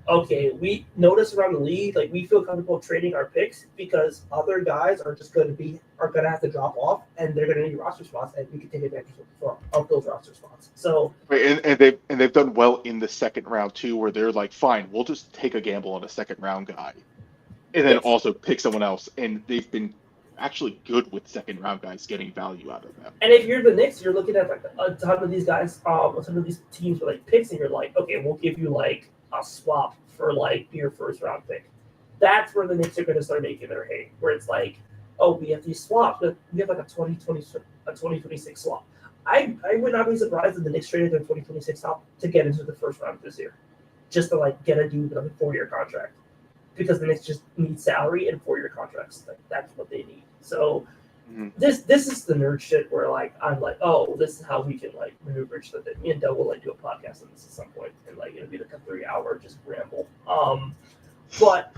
okay, we notice around the league, like we feel comfortable trading our picks because other guys are just going to have to drop off, and they're going to need roster spots, and we can take advantage of those roster spots. So
and they've done well in the second round too, where they're like, fine, we'll just take a gamble on a second round guy, and then also pick someone else, and they've been actually good with second round guys getting value out of them.
And if you're the Knicks, you're looking at like a ton of these guys, a ton of these teams with like picks, and you're like, okay, we'll give you like a swap for like your first round pick. That's where the Knicks are going to start making their hay, where it's like, oh, we have these swaps. We have like a 2026 swap. I would not be surprised if the Knicks traded their 2026 swap to get into the first round this year, just to like get a dude with a 4-year contract, because the Knicks just need salary and 4-year contracts. Like that's what they need. So this is the nerd shit where like I'm like, oh, this is how we can like maneuver so that me and Doug will like do a podcast on this at some point, and like it'll be like a 3-hour just ramble. But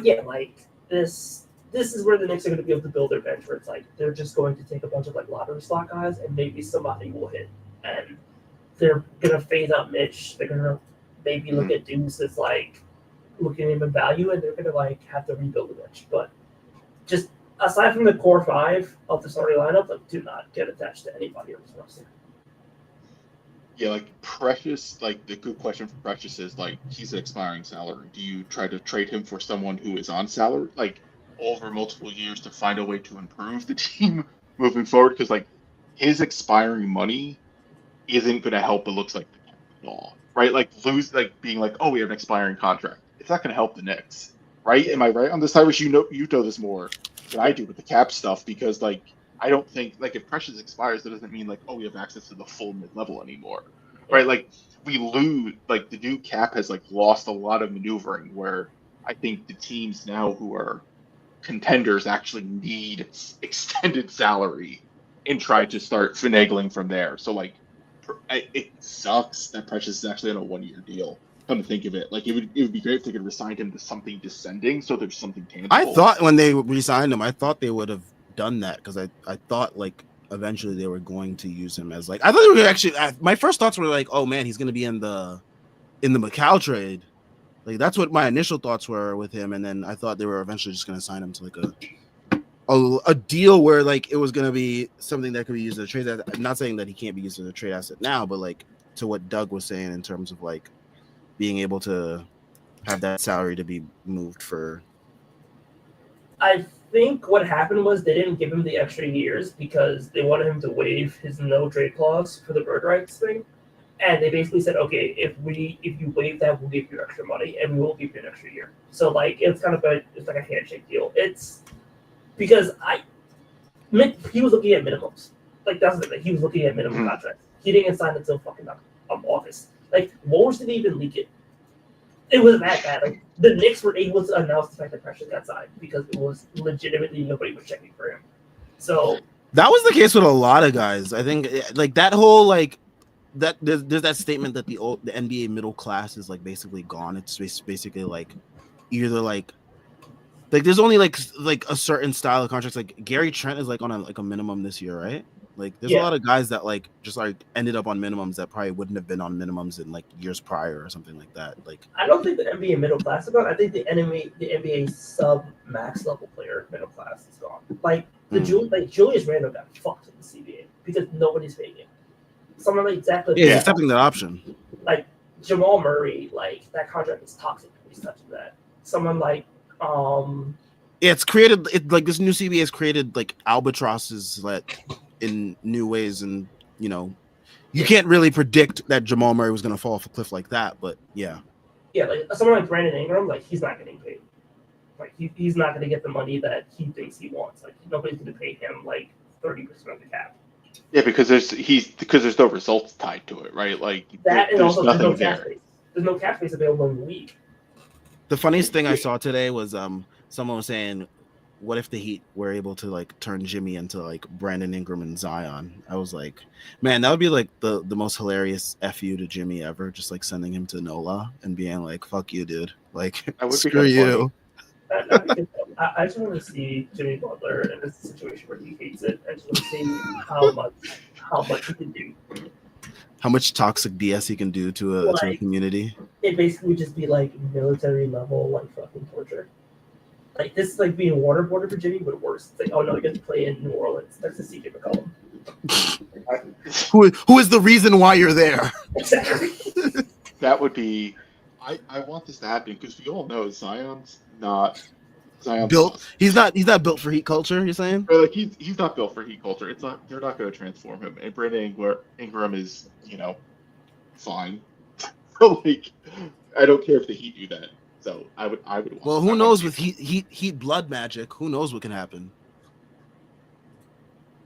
yeah, like this is where the Knicks are going to be able to build their bench, where it's like they're just going to take a bunch of like lottery slot guys, and maybe somebody will hit, and they're gonna phase out Mitch. They're gonna maybe look at dudes that's like looking at him in value, and they're gonna like have to rebuild the bench. But just aside from the core 5 of the starting lineup, like do not get attached to anybody on this roster.
Yeah, like Precious, like the good question for Precious is like he's an expiring salary. Do you try to trade him for someone who is on salary, like over multiple years, to find a way to improve the team moving forward? Because like his expiring money isn't going to help. It looks like at all, right? Like being like, oh, we have an expiring contract. It's not going to help the Knicks, right? Am I right on this, Cyrus? You know this more than I do with the cap stuff, because like I don't think like if Precious expires, that doesn't mean like, oh, we have access to the full mid-level anymore, right? Like we lose, like the new cap has like lost a lot of maneuvering, where I think the teams now who are contenders actually need extended salary and try to start finagling from there. So like it sucks that Precious is actually on a 1-year deal, Come to think of it, like it would be great if they could resign him to something descending, so there's something tangible.
I thought when they re-signed him, I thought they would have done that because I thought like eventually they were going to use him as like I thought they were actually. My first thoughts were like, oh man, he's going to be in the Macau trade. Like that's what my initial thoughts were with him, and then I thought they were eventually just going to sign him to like a deal where like it was going to be something that could be used as a trade asset. I'm not saying that he can't be used as a trade asset now, but like to what Doug was saying in terms of like being able to have that salary to be moved for.
I think what happened was they didn't give him the extra years because they wanted him to waive his no trade clause for the bird rights thing. And they basically said, okay, if you waive that, we'll give you extra money and we will give you an extra year. So like it's kind of it's like a handshake deal. It's because he was looking at minimums. Like that's the thing. He was looking at minimum contracts. He didn't sign until fucking August. Like Woj didn't even leak it. It wasn't that bad. Like the Knicks were able to announce the fact that Precious got signed because it was legitimately nobody was checking for him. So
that was the case with a lot of guys. I think like that whole like that there's that statement that the NBA middle class is like basically gone. It's basically like either like there's only like a certain style of contracts. Like Gary Trent is like on a minimum this year, right? Like there's a lot of guys that like just like ended up on minimums that probably wouldn't have been on minimums in like years prior or something like that. Like
I don't think the NBA middle class is gone. I think the NBA sub max level player middle class is gone. Like Julius Randle got fucked in the CBA because nobody's paying him. Someone like exactly
he's accepting that option.
Like Jamal Murray, like that contract is toxic. He's touching that. Someone like
it's created like this new CBA has created like albatrosses that in new ways, and you can't really predict that Jamal Murray was going to fall off a cliff like that, but yeah,
like someone like Brandon Ingram, like he's not getting paid. Like he's not going to get the money that he thinks he wants. Like nobody's going to pay him like 30% of the cap.
Yeah, because there's no results tied to it, right? Like
that, and also
nothing
there's no cap space. There's no cap space available in the league.
The funniest thing I saw today was someone was saying, what if the Heat were able to like turn Jimmy into like Brandon Ingram and Zion? I was like, man, that would be like the most hilarious FU to Jimmy ever. Just like sending him to NOLA and being like, fuck you, dude. Like, screw you.
I just want to see Jimmy Butler in this situation where he hates it. I just want to see how much he can do.
How much toxic BS he can do to a community.
It basically just be like military level, like fucking torture. Like this is like being waterboarded for Jimmy, but worse. It's like, oh no, you get to play in New Orleans. That's the CJ McCollum.
Who is the reason why you're there?
Exactly.
That would be. I want this to happen because we all know Zion's
built. He's not built for Heat culture. You're saying?
Or like he's not built for Heat culture. It's not. They're not going to transform him. And Brandon Ingram is fine. So like, I don't care if the Heat do that. So I would.
Well, who knows with Heat blood magic? Who knows what can happen?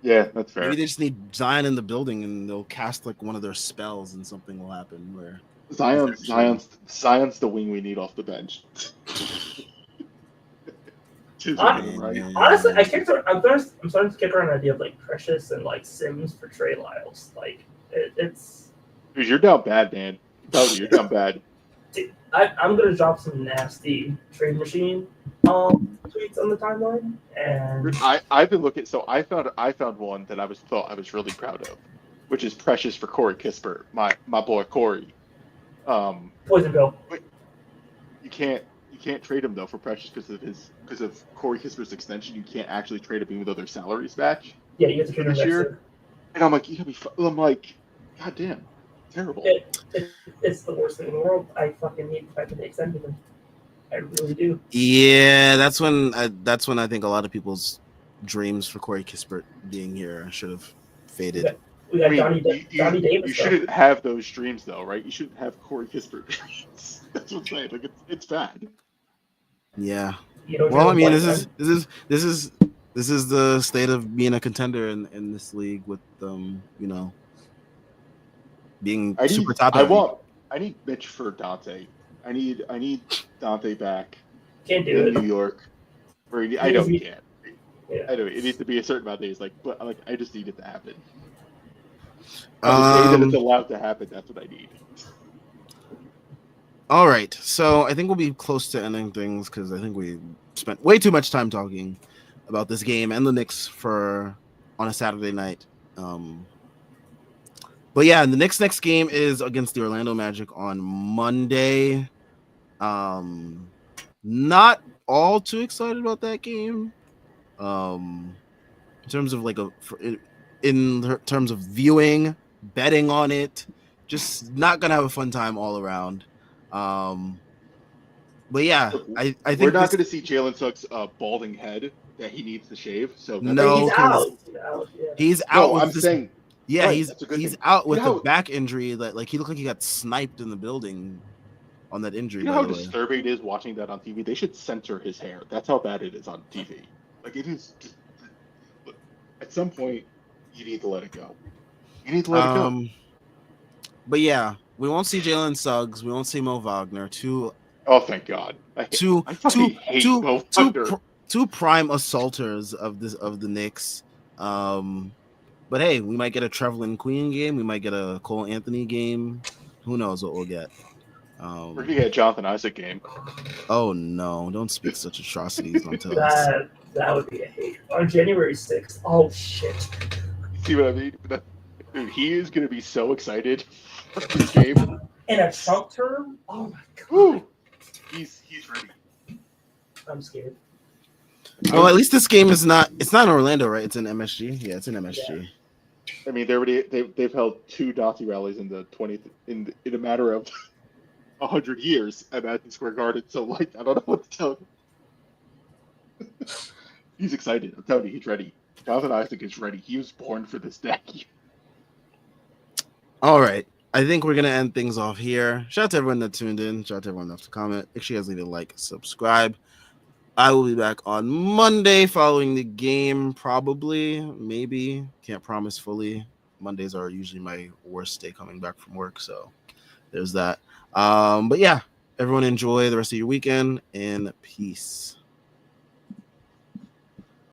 Yeah, that's fair.
Maybe they just need Zion in the building, and they'll cast like one of their spells, and something will happen. Where
Zion's the wing we need off the bench.
Honestly, I'm starting to kick around the idea of like Precious and like Sims for Trey Lyles. Like it's.
Dude, you're down bad, man. You're down bad.
I'm gonna drop some nasty trade machine tweets on the timeline, and
I've been looking. So I found one that I was really proud of, which is Precious for Corey Kispert, my boy Corey.
Poison pill.
You can't trade him though for Precious because of Corey Kispert's extension. You can't actually trade him even though their salaries match.
Yeah, you have to trade him
this year. And I'm like, I'm like, God damn. Terrible.
It's the worst thing in the world. I fucking hate the fact that they extended him. I really do.
Yeah, that's when I think a lot of people's dreams for Corey Kispert being here should have faded.
We got Johnny Davis.
You shouldn't have those dreams though, right? You shouldn't have Corey Kispert dreams. That's what I'm saying. Like it's bad.
Yeah. Well, I mean, this is the state of being a contender in this league with being super top heavy.
I need Mitch for Dante. I need Dante back.
Can't do it.
New York. I know he can't. Yeah. I know it needs to be a certain amount of days. But I just need it to happen. The day that it's allowed to happen, that's what I need.
All right, so I think we'll be close to ending things because I think we spent way too much time talking about this game and the Knicks for on a Saturday night. Um, but yeah, the Knicks' next game is against the Orlando Magic on Monday. Um, not all too excited about that game. Um, in terms of terms of viewing, betting on it, just not gonna have a fun time all around. Um, but yeah,
Look,
I
we're
think
not
this
going to see Jalen Suggs' balding head that he needs to shave. So that's
Wait,
no
he's
because
out. He's out. Yeah.
he's out
no.
with
I'm
this.
saying
Yeah,
right. That's a good
he's
thing.
out
You know
with a
how
back injury that like he looked like he got sniped in the building on that injury.
you know
By
how
the way,
disturbing it is watching that on TV. They should censor his hair. That's how bad it is on TV. Like it is. Just, look, at some point, you need to let it go. You need to let it go.
um, but yeah, we won't see Jalen Suggs. We won't see Mo Wagner.
Oh, thank God.
Two
I
two
fucking hate
two
Mo
two
Wagner.
two prime assaulters of the Knicks. But hey, we might get a Trevelyan Queen game. We might get a Cole Anthony game. Who knows what we'll get?
We're
Um,
gonna get a Jonathan Isaac game.
oh no! Don't speak such atrocities onto us.
That would be a hate. On January 6th. Oh shit.
You see what I mean? Dude, he is gonna be so excited for this game.
In a Trump term? Oh my god.
Woo! He's ready.
I'm scared.
Well, at least this game is not. It's not in Orlando, right? It's in MSG. Yeah, it's in MSG.
I mean, they've held two Nazi rallies in the 20th in a matter of 100 years at Madison Square Garden. So like, I don't know what to tell you. He's excited. I'm telling you, he's ready. Jonathan Isaac is ready. He was born for this day.
All right. I think we're gonna end things off here. Shout out to everyone that tuned in. Shout out to everyone that left a comment. Make sure you guys leave a like, subscribe. I will be back on Monday following the game, probably, maybe. Can't promise fully. Mondays are usually my worst day coming back from work, so there's that. But yeah, everyone enjoy the rest of your weekend and peace.